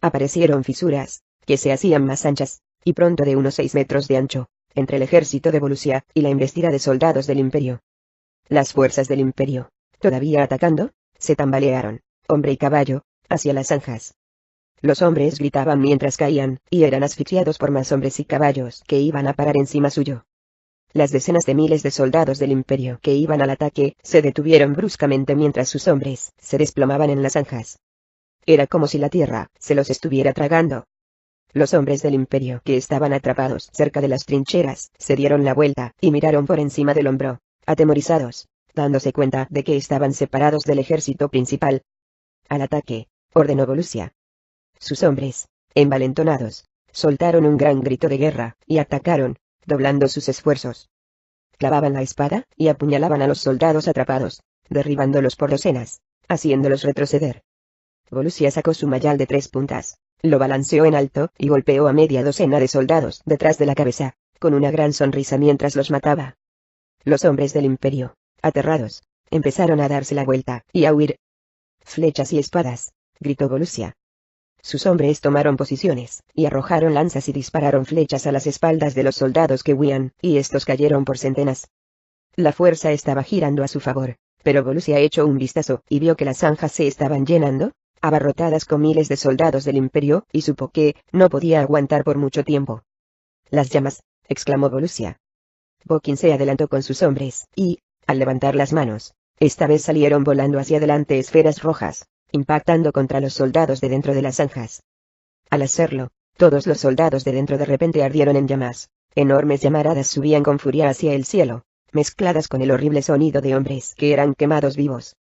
Aparecieron fisuras, que se hacían más anchas, y pronto de unos 6 metros de ancho, entre el ejército de Volusia y la embestida de soldados del imperio. Las fuerzas del imperio, todavía atacando, se tambalearon, hombre y caballo, hacia las zanjas. Los hombres gritaban mientras caían, y eran asfixiados por más hombres y caballos que iban a parar encima suyo. Las decenas de miles de soldados del imperio que iban al ataque se detuvieron bruscamente mientras sus hombres se desplomaban en las zanjas. Era como si la tierra se los estuviera tragando. Los hombres del imperio que estaban atrapados cerca de las trincheras se dieron la vuelta y miraron por encima del hombro, atemorizados, dándose cuenta de que estaban separados del ejército principal. «Al ataque», ordenó Volusia. Sus hombres, envalentonados, soltaron un gran grito de guerra, y atacaron, doblando sus esfuerzos. Clavaban la espada, y apuñalaban a los soldados atrapados, derribándolos por docenas, haciéndolos retroceder. Volusia sacó su mayal de 3 puntas, lo balanceó en alto, y golpeó a media docena de soldados detrás de la cabeza, con una gran sonrisa mientras los mataba. Los hombres del imperio, aterrados, empezaron a darse la vuelta, y a huir. «Flechas y espadas», gritó Volusia. Sus hombres tomaron posiciones, y arrojaron lanzas y dispararon flechas a las espaldas de los soldados que huían, y estos cayeron por centenas. La fuerza estaba girando a su favor, pero Volusia echó un vistazo, y vio que las zanjas se estaban llenando, abarrotadas con miles de soldados del imperio, y supo que no podía aguantar por mucho tiempo. «Las llamas», exclamó Volusia. Bokin se adelantó con sus hombres, y, al levantar las manos, esta vez salieron volando hacia adelante esferas rojas, impactando contra los soldados de dentro de las zanjas. Al hacerlo, todos los soldados de dentro de repente ardieron en llamas. Enormes llamaradas subían con furia hacia el cielo, mezcladas con el horrible sonido de hombres que eran quemados vivos.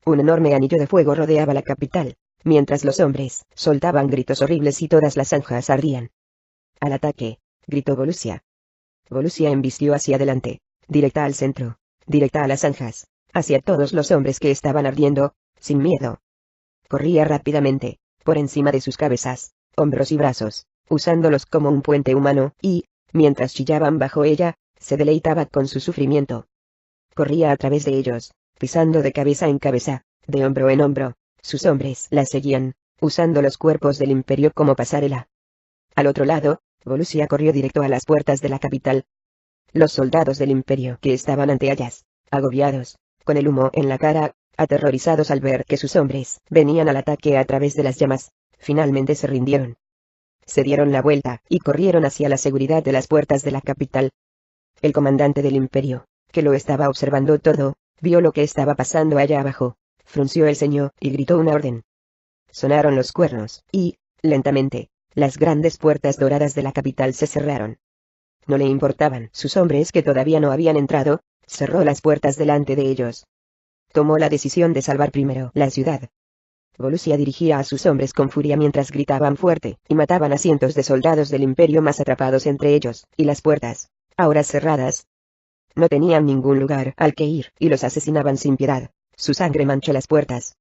Un enorme anillo de fuego rodeaba la capital, mientras los hombres soltaban gritos horribles y todas las zanjas ardían. «Al ataque», gritó Volusia. Volusia embistió hacia adelante, directa al centro, directa a las zanjas, hacia todos los hombres que estaban ardiendo, sin miedo. Corría rápidamente, por encima de sus cabezas, hombros y brazos, usándolos como un puente humano, y, mientras chillaban bajo ella, se deleitaba con su sufrimiento. Corría a través de ellos, pisando de cabeza en cabeza, de hombro en hombro. Sus hombres la seguían, usando los cuerpos del imperio como pasarela. Al otro lado, Volusia corrió directo a las puertas de la capital. Los soldados del imperio que estaban ante ellas, agobiados, con el humo en la cara, aterrorizados al ver que sus hombres venían al ataque a través de las llamas, finalmente se rindieron. Se dieron la vuelta y corrieron hacia la seguridad de las puertas de la capital. El comandante del imperio, que lo estaba observando todo, vio lo que estaba pasando allá abajo, frunció el ceño y gritó una orden. Sonaron los cuernos, y, lentamente, las grandes puertas doradas de la capital se cerraron. No le importaban sus hombres que todavía no habían entrado, cerró las puertas delante de ellos. Tomó la decisión de salvar primero la ciudad. Volusia dirigía a sus hombres con furia mientras gritaban fuerte, y mataban a cientos de soldados del imperio más atrapados entre ellos, y las puertas, ahora cerradas. No tenían ningún lugar al que ir, y los asesinaban sin piedad. Su sangre manchó las puertas.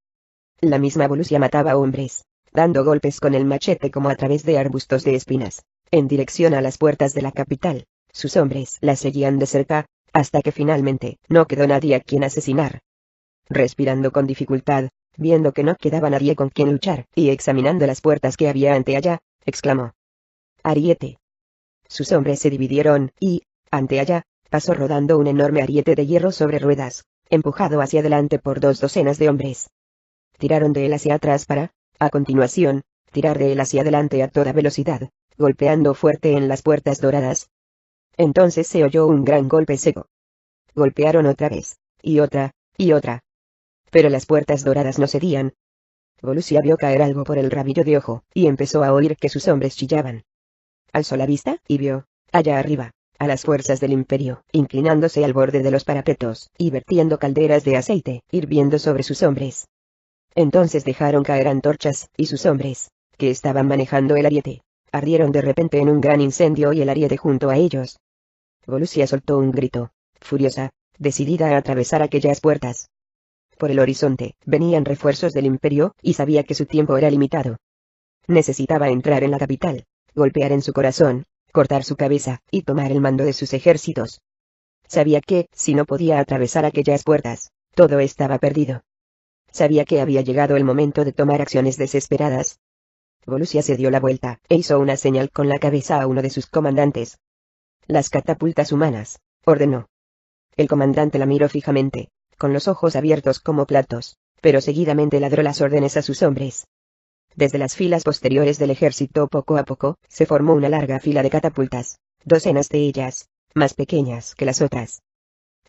La misma Volusia mataba a hombres, dando golpes con el machete como a través de arbustos de espinas, en dirección a las puertas de la capital. Sus hombres las seguían de cerca, hasta que finalmente no quedó nadie a quien asesinar. Respirando con dificultad, viendo que no quedaba nadie con quien luchar, y examinando las puertas que había ante allá, exclamó: «Ariete». Sus hombres se dividieron, y, ante allá, pasó rodando un enorme ariete de hierro sobre ruedas, empujado hacia adelante por 2 docenas de hombres. Tiraron de él hacia atrás para, a continuación, tirar de él hacia adelante a toda velocidad, golpeando fuerte en las puertas doradas. Entonces se oyó un gran golpe seco. Golpearon otra vez, y otra, y otra. Pero las puertas doradas no cedían. Volusia vio caer algo por el rabillo de ojo, y empezó a oír que sus hombres chillaban. Alzó la vista, y vio, allá arriba, a las fuerzas del imperio, inclinándose al borde de los parapetos, y vertiendo calderas de aceite, hirviendo sobre sus hombres. Entonces dejaron caer antorchas, y sus hombres, que estaban manejando el ariete, ardieron de repente en un gran incendio y el ariete junto a ellos. Volusia soltó un grito, furiosa, decidida a atravesar aquellas puertas. Por el horizonte, venían refuerzos del imperio, y sabía que su tiempo era limitado. Necesitaba entrar en la capital, golpear en su corazón, cortar su cabeza, y tomar el mando de sus ejércitos. Sabía que, si no podía atravesar aquellas puertas, todo estaba perdido. Sabía que había llegado el momento de tomar acciones desesperadas. Volusia se dio la vuelta, e hizo una señal con la cabeza a uno de sus comandantes. «Las catapultas humanas», ordenó. El comandante la miró fijamente, con los ojos abiertos como platos, pero seguidamente ladró las órdenes a sus hombres. Desde las filas posteriores del ejército poco a poco, se formó una larga fila de catapultas, docenas de ellas, más pequeñas que las otras.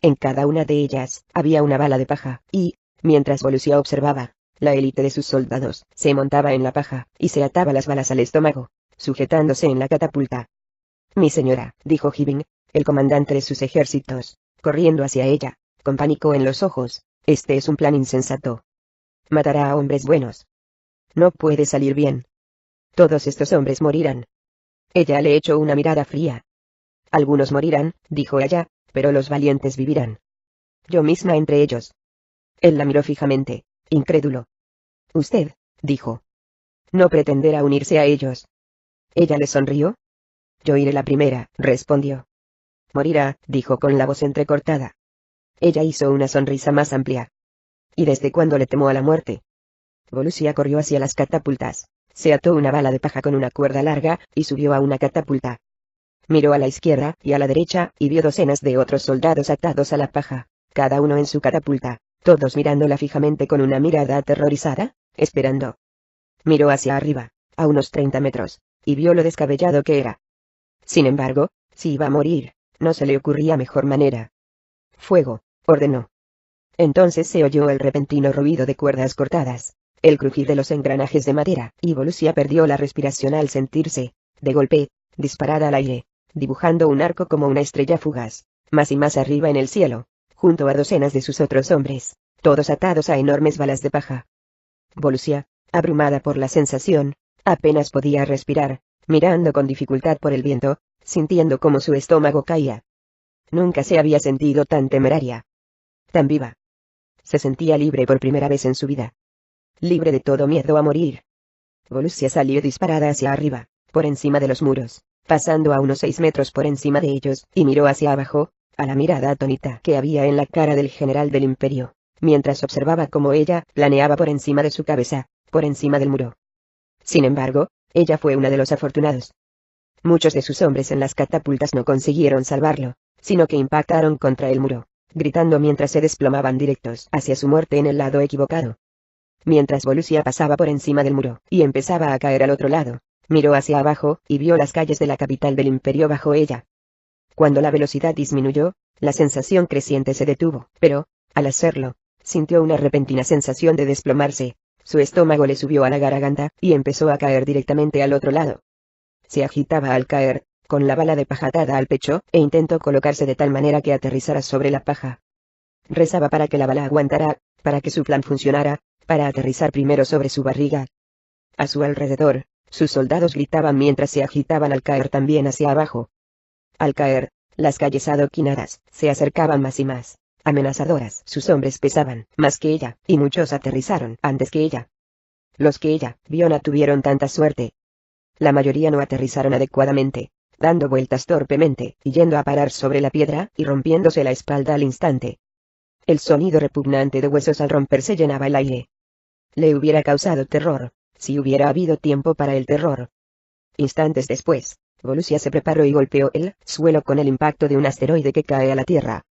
En cada una de ellas, había una bala de paja, y, mientras Volusia observaba, la élite de sus soldados se montaba en la paja, y se ataba las balas al estómago, sujetándose en la catapulta. «Mi señora», dijo Hibbing, el comandante de sus ejércitos, corriendo hacia ella, con pánico en los ojos, «este es un plan insensato. Matará a hombres buenos. No puede salir bien. Todos estos hombres morirán». Ella le echó una mirada fría. «Algunos morirán», dijo ella, «pero los valientes vivirán. Yo misma entre ellos». Él la miró fijamente, incrédulo. «Usted», dijo. «no pretenderá unirse a ellos». Ella le sonrió. «Yo iré la primera», respondió. «Morirá», dijo con la voz entrecortada. Ella hizo una sonrisa más amplia. «¿Y desde cuándo le temo a la muerte?» Volusia corrió hacia las catapultas, se ató una bala de paja con una cuerda larga, y subió a una catapulta. Miró a la izquierda y a la derecha, y vio docenas de otros soldados atados a la paja, cada uno en su catapulta, todos mirándola fijamente con una mirada aterrorizada, esperando. Miró hacia arriba, a unos 30 metros, y vio lo descabellado que era. Sin embargo, si iba a morir, no se le ocurría mejor manera. «Fuego», ordenó. Entonces se oyó el repentino ruido de cuerdas cortadas, el crujir de los engranajes de madera, y Volusia perdió la respiración al sentirse, de golpe, disparada al aire, dibujando un arco como una estrella fugaz, más y más arriba en el cielo, junto a docenas de sus otros hombres, todos atados a enormes balas de paja. Volusia, abrumada por la sensación, apenas podía respirar, mirando con dificultad por el viento, sintiendo cómo su estómago caía. Nunca se había sentido tan temeraria, tan viva. Se sentía libre por primera vez en su vida. Libre de todo miedo a morir. Volusia salió disparada hacia arriba, por encima de los muros, pasando a unos 6 metros por encima de ellos, y miró hacia abajo, a la mirada atónita que había en la cara del general del imperio, mientras observaba cómo ella planeaba por encima de su cabeza, por encima del muro. Sin embargo, ella fue una de los afortunados. Muchos de sus hombres en las catapultas no consiguieron salvarlo, sino que impactaron contra el muro, gritando mientras se desplomaban directos hacia su muerte en el lado equivocado. Mientras Volusia pasaba por encima del muro, y empezaba a caer al otro lado, miró hacia abajo, y vio las calles de la capital del imperio bajo ella. Cuando la velocidad disminuyó, la sensación creciente se detuvo, pero, al hacerlo, sintió una repentina sensación de desplomarse, su estómago le subió a la garganta, y empezó a caer directamente al otro lado. Se agitaba al caer, con la bala de paja atada al pecho, e intentó colocarse de tal manera que aterrizara sobre la paja. Rezaba para que la bala aguantara, para que su plan funcionara, para aterrizar primero sobre su barriga. A su alrededor, sus soldados gritaban mientras se agitaban al caer también hacia abajo. Al caer, las calles adoquinadas se acercaban más y más, amenazadoras. Sus hombres pesaban más que ella, y muchos aterrizaron antes que ella. Los que ella vio no tuvieron tanta suerte. La mayoría no aterrizaron adecuadamente, dando vueltas torpemente, y yendo a parar sobre la piedra, y rompiéndose la espalda al instante. El sonido repugnante de huesos al romperse llenaba el aire. Le hubiera causado terror, si hubiera habido tiempo para el terror. Instantes después, Volusia se preparó y golpeó el suelo con el impacto de un asteroide que cae a la Tierra.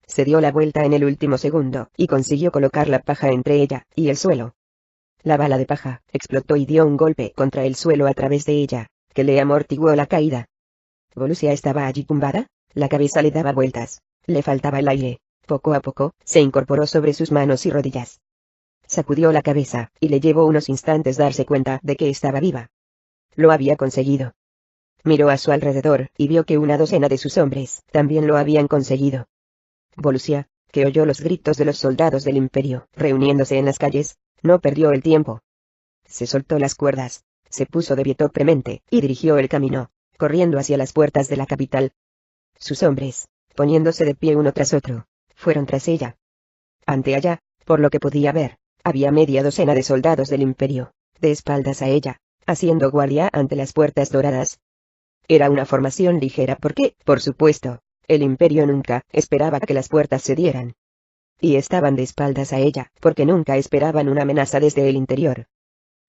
Se dio la vuelta en el último segundo, y consiguió colocar la paja entre ella y el suelo. La bala de paja explotó y dio un golpe contra el suelo a través de ella, que le amortiguó la caída. Volusia estaba allí tumbada, la cabeza le daba vueltas, le faltaba el aire. Poco a poco, se incorporó sobre sus manos y rodillas. Sacudió la cabeza, y le llevó unos instantes darse cuenta de que estaba viva. Lo había conseguido. Miró a su alrededor, y vio que una docena de sus hombres también lo habían conseguido. Volusia, que oyó los gritos de los soldados del imperio, reuniéndose en las calles, no perdió el tiempo. Se soltó las cuerdas, se puso de pie torpemente, y dirigió el camino, corriendo hacia las puertas de la capital. Sus hombres, poniéndose de pie uno tras otro, fueron tras ella. Ante allá, por lo que podía ver, había media docena de soldados del imperio, de espaldas a ella, haciendo guardia ante las puertas doradas. Era una formación ligera porque, por supuesto, el imperio nunca esperaba que las puertas cedieran. Y estaban de espaldas a ella, porque nunca esperaban una amenaza desde el interior.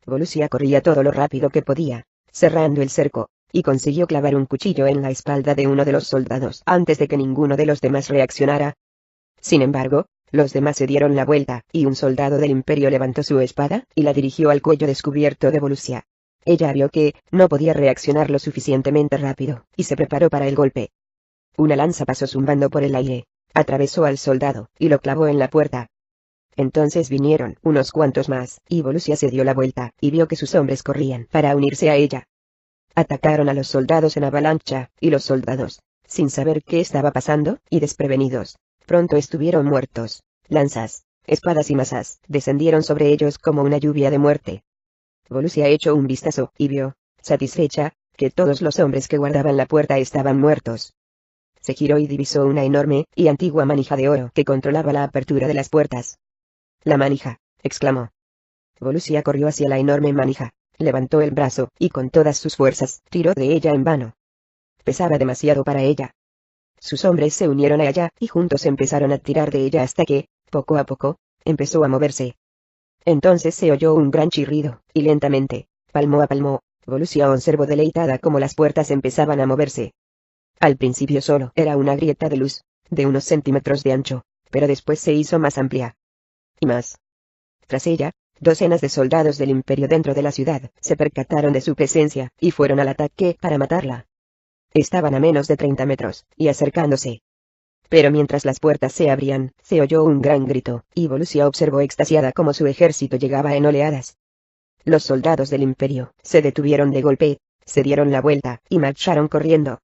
Volusia corría todo lo rápido que podía, cerrando el cerco, y consiguió clavar un cuchillo en la espalda de uno de los soldados antes de que ninguno de los demás reaccionara. Sin embargo, los demás se dieron la vuelta, y un soldado del imperio levantó su espada, y la dirigió al cuello descubierto de Volusia. Ella vio que no podía reaccionar lo suficientemente rápido, y se preparó para el golpe. Una lanza pasó zumbando por el aire, atravesó al soldado, y lo clavó en la puerta. Entonces vinieron unos cuantos más, y Volusia se dio la vuelta, y vio que sus hombres corrían para unirse a ella. Atacaron a los soldados en avalancha, y los soldados, sin saber qué estaba pasando, y desprevenidos, pronto estuvieron muertos. Lanzas, espadas y mazas descendieron sobre ellos como una lluvia de muerte. Volusia echó un vistazo, y vio, satisfecha, que todos los hombres que guardaban la puerta estaban muertos. Se giró y divisó una enorme y antigua manija de oro que controlaba la apertura de las puertas. «¡La manija!», exclamó. Volusia corrió hacia la enorme manija, levantó el brazo, y con todas sus fuerzas, tiró de ella en vano. Pesaba demasiado para ella. Sus hombres se unieron a ella, y juntos empezaron a tirar de ella hasta que, poco a poco, empezó a moverse. Entonces se oyó un gran chirrido, y lentamente, palmo a palmo, Volusia observó deleitada cómo las puertas empezaban a moverse. Al principio solo era una grieta de luz, de unos centímetros de ancho, pero después se hizo más amplia. Y más. Tras ella, docenas de soldados del imperio dentro de la ciudad se percataron de su presencia, y fueron al ataque para matarla. Estaban a menos de 30 metros, y acercándose. Pero mientras las puertas se abrían, se oyó un gran grito, y Volusia observó extasiada cómo su ejército llegaba en oleadas. Los soldados del imperio se detuvieron de golpe, se dieron la vuelta, y marcharon corriendo.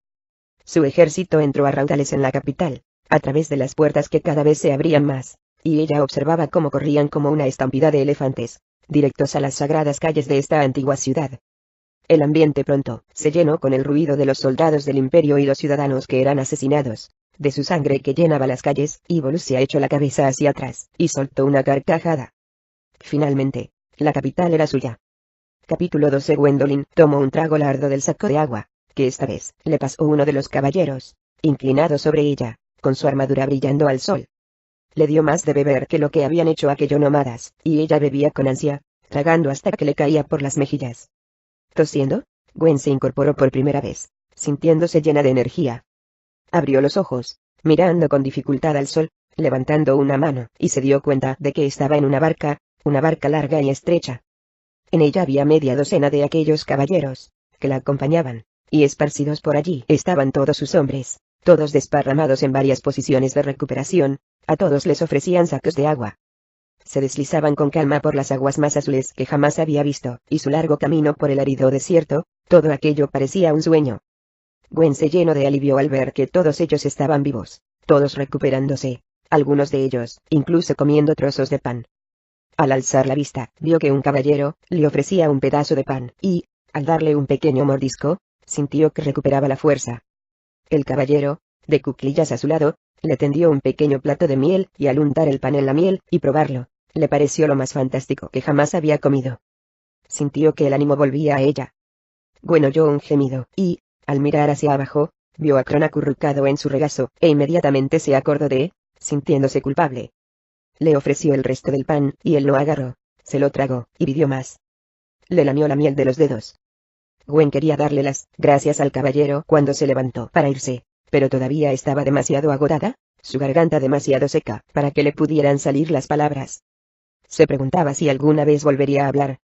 Su ejército entró a raudales en la capital, a través de las puertas que cada vez se abrían más, y ella observaba cómo corrían como una estampida de elefantes, directos a las sagradas calles de esta antigua ciudad. El ambiente pronto se llenó con el ruido de los soldados del imperio y los ciudadanos que eran asesinados, de su sangre que llenaba las calles, y Volusia echó la cabeza hacia atrás, y soltó una carcajada. Finalmente, la capital era suya. Capítulo 12. Gwendolyn tomó un trago largo del saco de agua, que esta vez le pasó uno de los caballeros, inclinado sobre ella, con su armadura brillando al sol. Le dio más de beber que lo que habían hecho aquellos nómadas, y ella bebía con ansia, tragando hasta que le caía por las mejillas. Tosiendo, Gwen se incorporó por primera vez, sintiéndose llena de energía. Abrió los ojos, mirando con dificultad al sol, levantando una mano, y se dio cuenta de que estaba en una barca larga y estrecha. En ella había media docena de aquellos caballeros que la acompañaban, y esparcidos por allí estaban todos sus hombres, todos desparramados en varias posiciones de recuperación. A todos les ofrecían sacos de agua. Se deslizaban con calma por las aguas más azules que jamás había visto, y su largo camino por el árido desierto, todo aquello parecía un sueño. Gwen se llenó de alivio al ver que todos ellos estaban vivos, todos recuperándose, algunos de ellos, incluso comiendo trozos de pan. Al alzar la vista, vio que un caballero le ofrecía un pedazo de pan, y, al darle un pequeño mordisco, sintió que recuperaba la fuerza. El caballero, de cuclillas a su lado, le tendió un pequeño plato de miel, y al untar el pan en la miel, y probarlo, le pareció lo más fantástico que jamás había comido. Sintió que el ánimo volvía a ella. Gwen oyó un gemido, y, al mirar hacia abajo, vio a Kron acurrucado en su regazo, e inmediatamente se acordó de él, sintiéndose culpable. Le ofreció el resto del pan, y él lo agarró, se lo tragó, y pidió más. Le lamió la miel de los dedos. Gwen quería darle las gracias al caballero cuando se levantó para irse, pero todavía estaba demasiado agotada, su garganta demasiado seca, para que le pudieran salir las palabras. Se preguntaba si alguna vez volvería a hablar.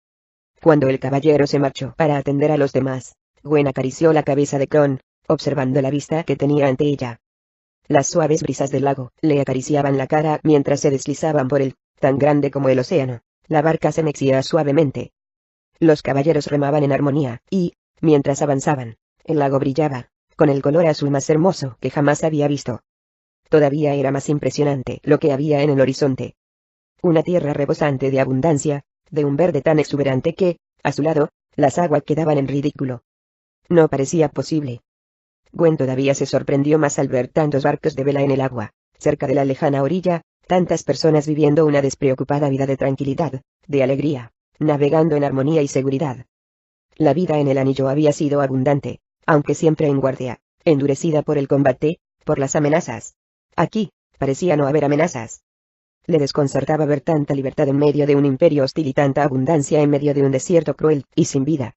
Cuando el caballero se marchó para atender a los demás, Gwen acarició la cabeza de Kron, observando la vista que tenía ante ella. Las suaves brisas del lago le acariciaban la cara mientras se deslizaban por él, tan grande como el océano. La barca se mecía suavemente. Los caballeros remaban en armonía, y, mientras avanzaban, el lago brillaba, con el color azul más hermoso que jamás había visto. Todavía era más impresionante lo que había en el horizonte. Una tierra rebosante de abundancia, de un verde tan exuberante que, a su lado, las aguas quedaban en ridículo. No parecía posible. Gwen todavía se sorprendió más al ver tantos barcos de vela en el agua, cerca de la lejana orilla, tantas personas viviendo una despreocupada vida de tranquilidad, de alegría, navegando en armonía y seguridad. La vida en el anillo había sido abundante, aunque siempre en guardia, endurecida por el combate, por las amenazas. Aquí, parecía no haber amenazas. Le desconcertaba ver tanta libertad en medio de un imperio hostil y tanta abundancia en medio de un desierto cruel y sin vida.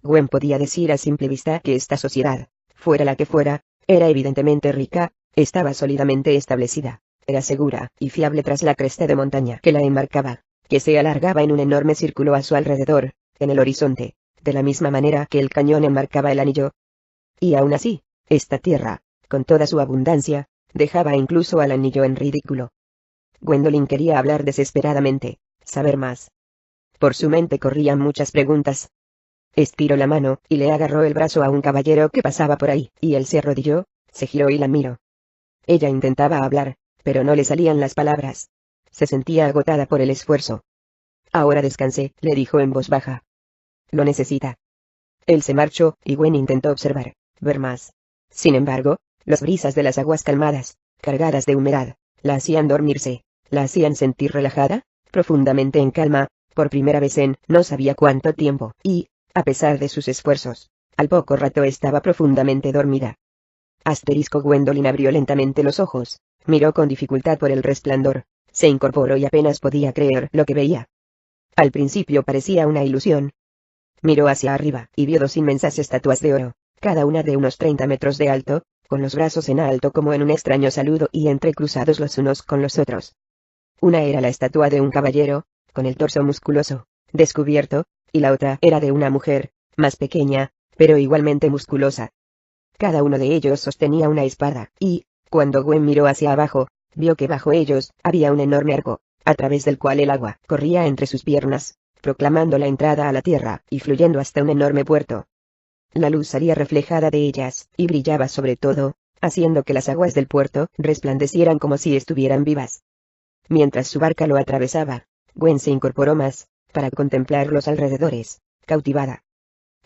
Gwen podía decir a simple vista que esta sociedad, fuera la que fuera, era evidentemente rica, estaba sólidamente establecida, era segura y fiable tras la cresta de montaña que la enmarcaba, que se alargaba en un enorme círculo a su alrededor, en el horizonte, de la misma manera que el cañón enmarcaba el anillo. Y aún así, esta tierra, con toda su abundancia, dejaba incluso al anillo en ridículo. Gwendolyn quería hablar desesperadamente, saber más. Por su mente corrían muchas preguntas. Estiró la mano, y le agarró el brazo a un caballero que pasaba por ahí, y él se arrodilló, se giró y la miró. Ella intentaba hablar, pero no le salían las palabras. Se sentía agotada por el esfuerzo. Ahora descanse, le dijo en voz baja. Lo necesita. Él se marchó, y Gwen intentó observar, ver más. Sin embargo, las brisas de las aguas calmadas, cargadas de humedad, la hacían dormirse, la hacían sentir relajada, profundamente en calma, por primera vez en no sabía cuánto tiempo, y, a pesar de sus esfuerzos, al poco rato estaba profundamente dormida. Gwendolyn abrió lentamente los ojos, miró con dificultad por el resplandor, se incorporó y apenas podía creer lo que veía. Al principio parecía una ilusión. Miró hacia arriba, y vio dos inmensas estatuas de oro, cada una de unos 30 metros de alto, con los brazos en alto como en un extraño saludo y entrecruzados los unos con los otros. Una era la estatua de un caballero, con el torso musculoso, descubierto, y la otra era de una mujer, más pequeña, pero igualmente musculosa. Cada uno de ellos sostenía una espada, y, cuando Gwen miró hacia abajo, vio que bajo ellos había un enorme arco, a través del cual el agua corría entre sus piernas, proclamando la entrada a la tierra y fluyendo hasta un enorme puerto. La luz salía reflejada de ellas, y brillaba sobre todo, haciendo que las aguas del puerto resplandecieran como si estuvieran vivas. Mientras su barca lo atravesaba, Gwen se incorporó más, para contemplar los alrededores, cautivada.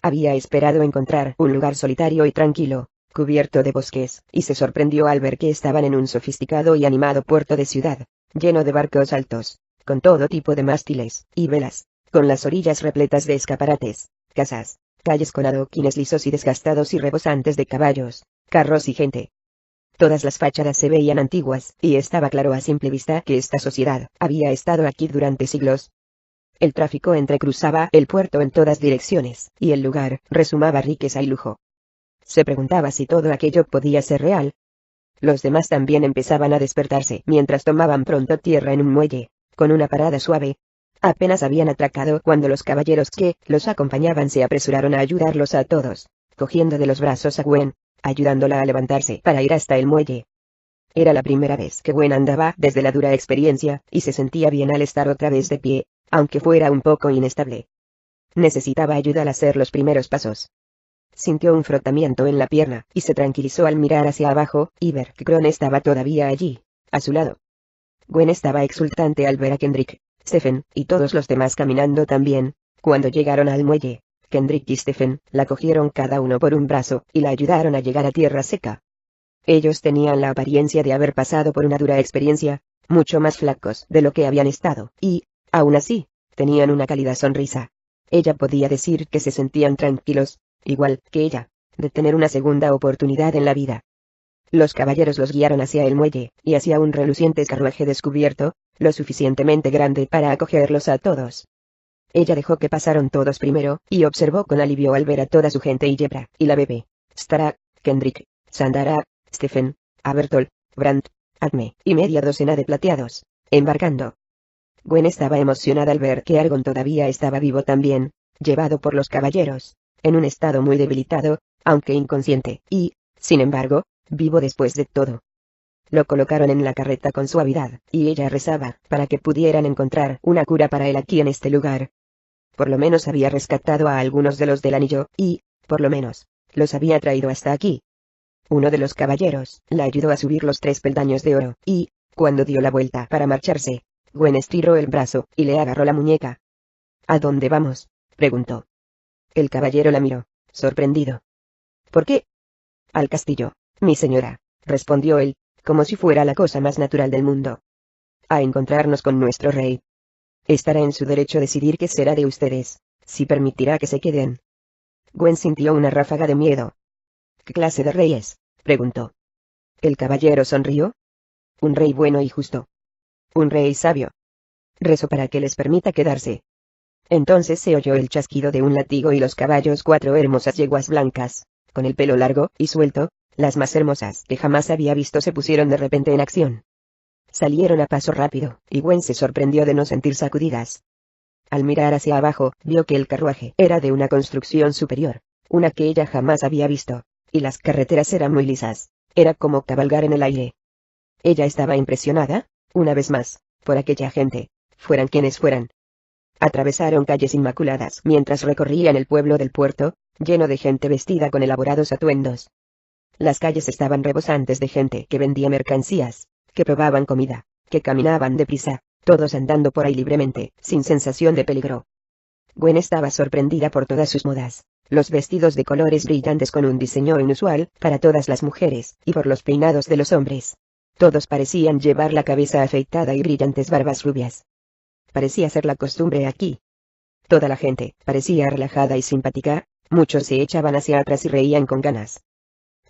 Había esperado encontrar un lugar solitario y tranquilo, cubierto de bosques, y se sorprendió al ver que estaban en un sofisticado y animado puerto de ciudad, lleno de barcos altos, con todo tipo de mástiles y velas, con las orillas repletas de escaparates, casas, calles con adoquines lisos y desgastados y rebosantes de caballos, carros y gente. Todas las fachadas se veían antiguas, y estaba claro a simple vista que esta sociedad había estado aquí durante siglos. El tráfico entrecruzaba el puerto en todas direcciones, y el lugar resumaba riqueza y lujo. Se preguntaba si todo aquello podía ser real. Los demás también empezaban a despertarse mientras tomaban pronto tierra en un muelle, con una parada suave. Apenas habían atracado cuando los caballeros que los acompañaban se apresuraron a ayudarlos a todos, cogiendo de los brazos a Gwen, ayudándola a levantarse para ir hasta el muelle. Era la primera vez que Gwen andaba desde la dura experiencia, y se sentía bien al estar otra vez de pie, aunque fuera un poco inestable. Necesitaba ayuda al hacer los primeros pasos. Sintió un frotamiento en la pierna, y se tranquilizó al mirar hacia abajo, y ver que Kron estaba todavía allí, a su lado. Gwen estaba exultante al ver a Kendrick, Stephen, y todos los demás caminando también. Cuando llegaron al muelle, Kendrick y Stephen la cogieron cada uno por un brazo, y la ayudaron a llegar a tierra seca. Ellos tenían la apariencia de haber pasado por una dura experiencia, mucho más flacos de lo que habían estado, y, aún así, tenían una cálida sonrisa. Ella podía decir que se sentían tranquilos, igual que ella, de tener una segunda oportunidad en la vida. Los caballeros los guiaron hacia el muelle, y hacia un reluciente carruaje descubierto, lo suficientemente grande para acogerlos a todos. Ella dejó que pasaron todos primero, y observó con alivio al ver a toda su gente y Yebra, y la bebé, Starak, Kendrick, Sandara, Stephen, Abertol, Brandt, Acme, y media docena de plateados, embarcando. Gwen estaba emocionada al ver que Argon todavía estaba vivo también, llevado por los caballeros, en un estado muy debilitado, aunque inconsciente, y, sin embargo, vivo después de todo. Lo colocaron en la carreta con suavidad, y ella rezaba para que pudieran encontrar una cura para él aquí en este lugar. Por lo menos había rescatado a algunos de los del anillo, y, por lo menos, los había traído hasta aquí. Uno de los caballeros la ayudó a subir los 3 peldaños de oro, y, cuando dio la vuelta para marcharse, Gwen estiró el brazo y le agarró la muñeca. ¿A dónde vamos?, preguntó. El caballero la miró, sorprendido. ¿Por qué? Al castillo, mi señora, respondió él, como si fuera la cosa más natural del mundo. A encontrarnos con nuestro rey. Estará en su derecho decidir qué será de ustedes, si permitirá que se queden. Gwen sintió una ráfaga de miedo. ¿Qué clase de rey es?, preguntó. El caballero sonrió. Un rey bueno y justo. Un rey sabio. Rezó para que les permita quedarse. Entonces se oyó el chasquido de un látigo y los caballos, 4 hermosas yeguas blancas, con el pelo largo y suelto, las más hermosas que jamás había visto, se pusieron de repente en acción. Salieron a paso rápido, y Gwen se sorprendió de no sentir sacudidas. Al mirar hacia abajo, vio que el carruaje era de una construcción superior, una que ella jamás había visto, y las carreteras eran muy lisas, era como cabalgar en el aire. Ella estaba impresionada, una vez más, por aquella gente, fueran quienes fueran. Atravesaron calles inmaculadas mientras recorrían el pueblo del puerto, lleno de gente vestida con elaborados atuendos. Las calles estaban rebosantes de gente que vendía mercancías, que probaban comida, que caminaban deprisa, todos andando por ahí libremente, sin sensación de peligro. Gwen estaba sorprendida por todas sus modas, los vestidos de colores brillantes con un diseño inusual para todas las mujeres, y por los peinados de los hombres. Todos parecían llevar la cabeza afeitada y brillantes barbas rubias. Parecía ser la costumbre aquí. Toda la gente parecía relajada y simpática, muchos se echaban hacia atrás y reían con ganas.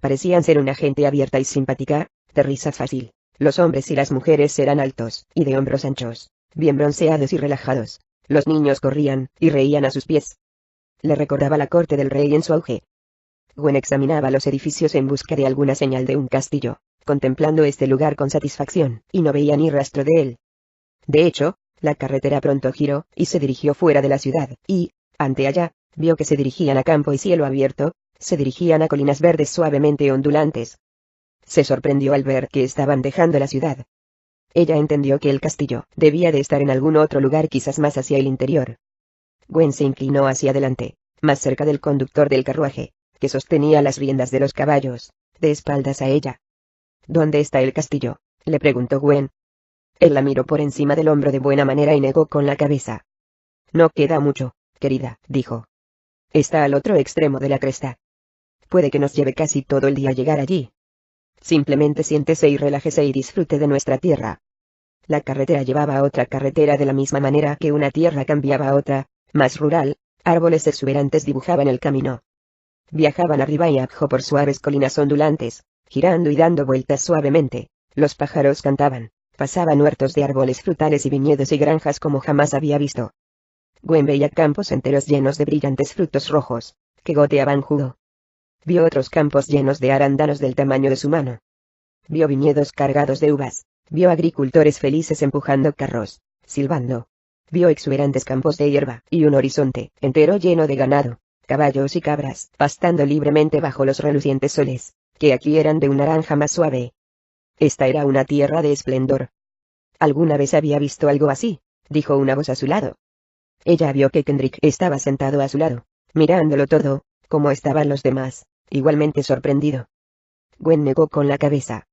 Parecían ser una gente abierta y simpática, de risa fácil. Los hombres y las mujeres eran altos, y de hombros anchos, bien bronceados y relajados. Los niños corrían, y reían a sus pies. Le recordaba la corte del rey en su auge. Gwen examinaba los edificios en busca de alguna señal de un castillo, contemplando este lugar con satisfacción, y no veía ni rastro de él. De hecho, la carretera pronto giró, y se dirigió fuera de la ciudad, y, ante allá, vio que se dirigían a campo y cielo abierto, se dirigían a colinas verdes suavemente ondulantes. Se sorprendió al ver que estaban dejando la ciudad. Ella entendió que el castillo debía de estar en algún otro lugar, quizás más hacia el interior. Gwen se inclinó hacia adelante, más cerca del conductor del carruaje, que sostenía las riendas de los caballos, de espaldas a ella. ¿Dónde está el castillo?, le preguntó Gwen. Él la miró por encima del hombro de buena manera y negó con la cabeza. No queda mucho, querida, dijo. Está al otro extremo de la cresta. Puede que nos lleve casi todo el día llegar allí. Simplemente siéntese y relájese y disfrute de nuestra tierra. La carretera llevaba a otra carretera de la misma manera que una tierra cambiaba a otra, más rural, árboles exuberantes dibujaban el camino. Viajaban arriba y abajo por suaves colinas ondulantes, girando y dando vueltas suavemente. Los pájaros cantaban, pasaban huertos de árboles frutales y viñedos y granjas como jamás había visto. Gwen veía campos enteros llenos de brillantes frutos rojos, que goteaban jugo. Vio otros campos llenos de arándanos del tamaño de su mano. Vio viñedos cargados de uvas, vio agricultores felices empujando carros, silbando. Vio exuberantes campos de hierba, y un horizonte entero lleno de ganado, caballos y cabras, pastando libremente bajo los relucientes soles, que aquí eran de un naranja más suave. Esta era una tierra de esplendor. ¿Alguna vez había visto algo así?, dijo una voz a su lado. Ella vio que Kendrick estaba sentado a su lado, mirándolo todo, como estaban los demás, igualmente sorprendido. Gwen negó con la cabeza.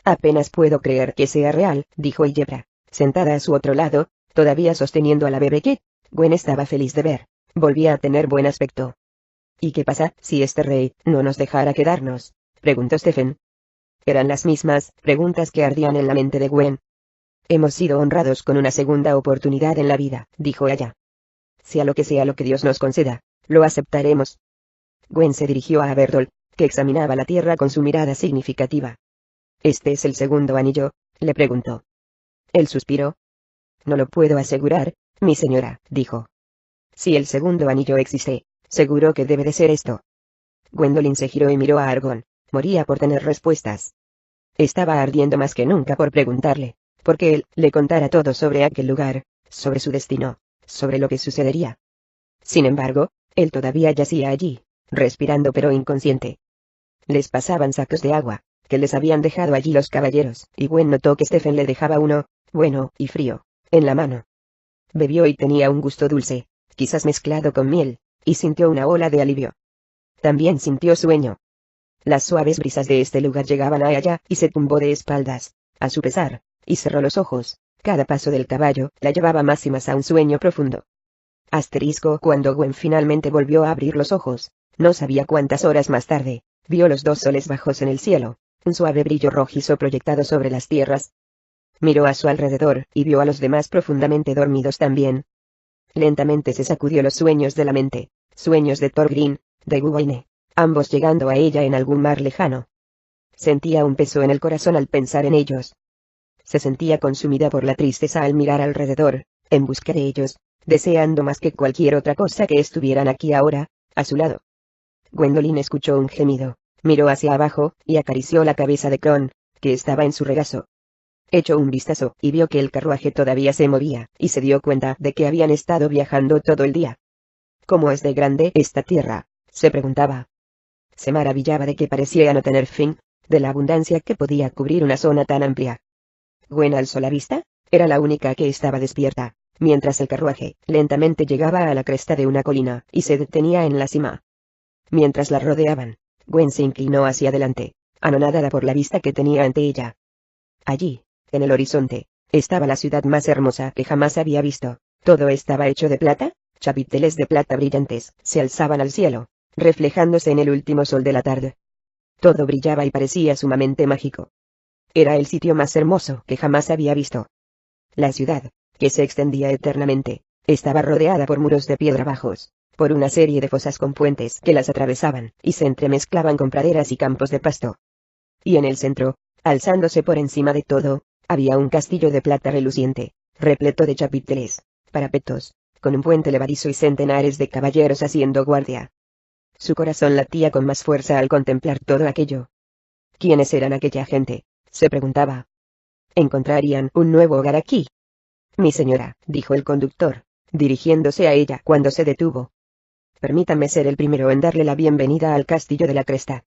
Apenas puedo creer que sea real, dijo Yebra, sentada a su otro lado, todavía sosteniendo a la bebé que Gwen estaba feliz de ver. Volvía a tener buen aspecto. ¿Y qué pasa si este rey no nos dejara quedarnos?, preguntó Stephen. Eran las mismas preguntas que ardían en la mente de Gwen. Hemos sido honrados con una segunda oportunidad en la vida, dijo ella. Sea lo que Dios nos conceda, lo aceptaremos. Gwen se dirigió a Bertolt, que examinaba la tierra con su mirada significativa. ¿Este es el segundo anillo?, le preguntó. Él suspiró. No lo puedo asegurar, mi señora, dijo. Si el segundo anillo existe, seguro que debe de ser esto. Gwendolyn se giró y miró a Argon. Moría por tener respuestas. Estaba ardiendo más que nunca por preguntarle, porque él le contara todo sobre aquel lugar, sobre su destino, sobre lo que sucedería. Sin embargo, él todavía yacía allí, respirando pero inconsciente. Les pasaban sacos de agua, que les habían dejado allí los caballeros, y Gwen notó que Stephen le dejaba uno, bueno y frío, en la mano. Bebió y tenía un gusto dulce, quizás mezclado con miel, y sintió una ola de alivio. También sintió sueño. Las suaves brisas de este lugar llegaban a ella, y se tumbó de espaldas, a su pesar, y cerró los ojos. Cada paso del caballo la llevaba más y más a un sueño profundo. Cuando Gwen finalmente volvió a abrir los ojos, no sabía cuántas horas más tarde, vio los dos soles bajos en el cielo, un suave brillo rojizo proyectado sobre las tierras. Miró a su alrededor, y vio a los demás profundamente dormidos también. Lentamente se sacudió los sueños de la mente, sueños de Thorgrim, de Gwaine, ambos llegando a ella en algún mar lejano. Sentía un peso en el corazón al pensar en ellos. Se sentía consumida por la tristeza al mirar alrededor, en busca de ellos, deseando más que cualquier otra cosa que estuvieran aquí ahora, a su lado. Gwendolyn escuchó un gemido, miró hacia abajo, y acarició la cabeza de Kron, que estaba en su regazo. Echó un vistazo, y vio que el carruaje todavía se movía, y se dio cuenta de que habían estado viajando todo el día. ¿Cómo es de grande esta tierra?, se preguntaba. Se maravillaba de que parecía no tener fin, de la abundancia que podía cubrir una zona tan amplia. Gwen alzó la vista, era la única que estaba despierta, mientras el carruaje lentamente llegaba a la cresta de una colina, y se detenía en la cima. Mientras la rodeaban, Gwen se inclinó hacia adelante, anonadada por la vista que tenía ante ella. Allí, en el horizonte, estaba la ciudad más hermosa que jamás había visto. Todo estaba hecho de plata, chapiteles de plata brillantes se alzaban al cielo, reflejándose en el último sol de la tarde. Todo brillaba y parecía sumamente mágico. Era el sitio más hermoso que jamás había visto. La ciudad, que se extendía eternamente, estaba rodeada por muros de piedra bajos, por una serie de fosas con puentes que las atravesaban, y se entremezclaban con praderas y campos de pasto. Y en el centro, alzándose por encima de todo, había un castillo de plata reluciente, repleto de chapiteles, parapetos, con un puente levadizo y centenares de caballeros haciendo guardia. Su corazón latía con más fuerza al contemplar todo aquello. ¿Quiénes eran aquella gente?, se preguntaba. ¿Encontrarían un nuevo hogar aquí? Mi señora, dijo el conductor, dirigiéndose a ella cuando se detuvo. Permítame ser el primero en darle la bienvenida al castillo de la Cresta.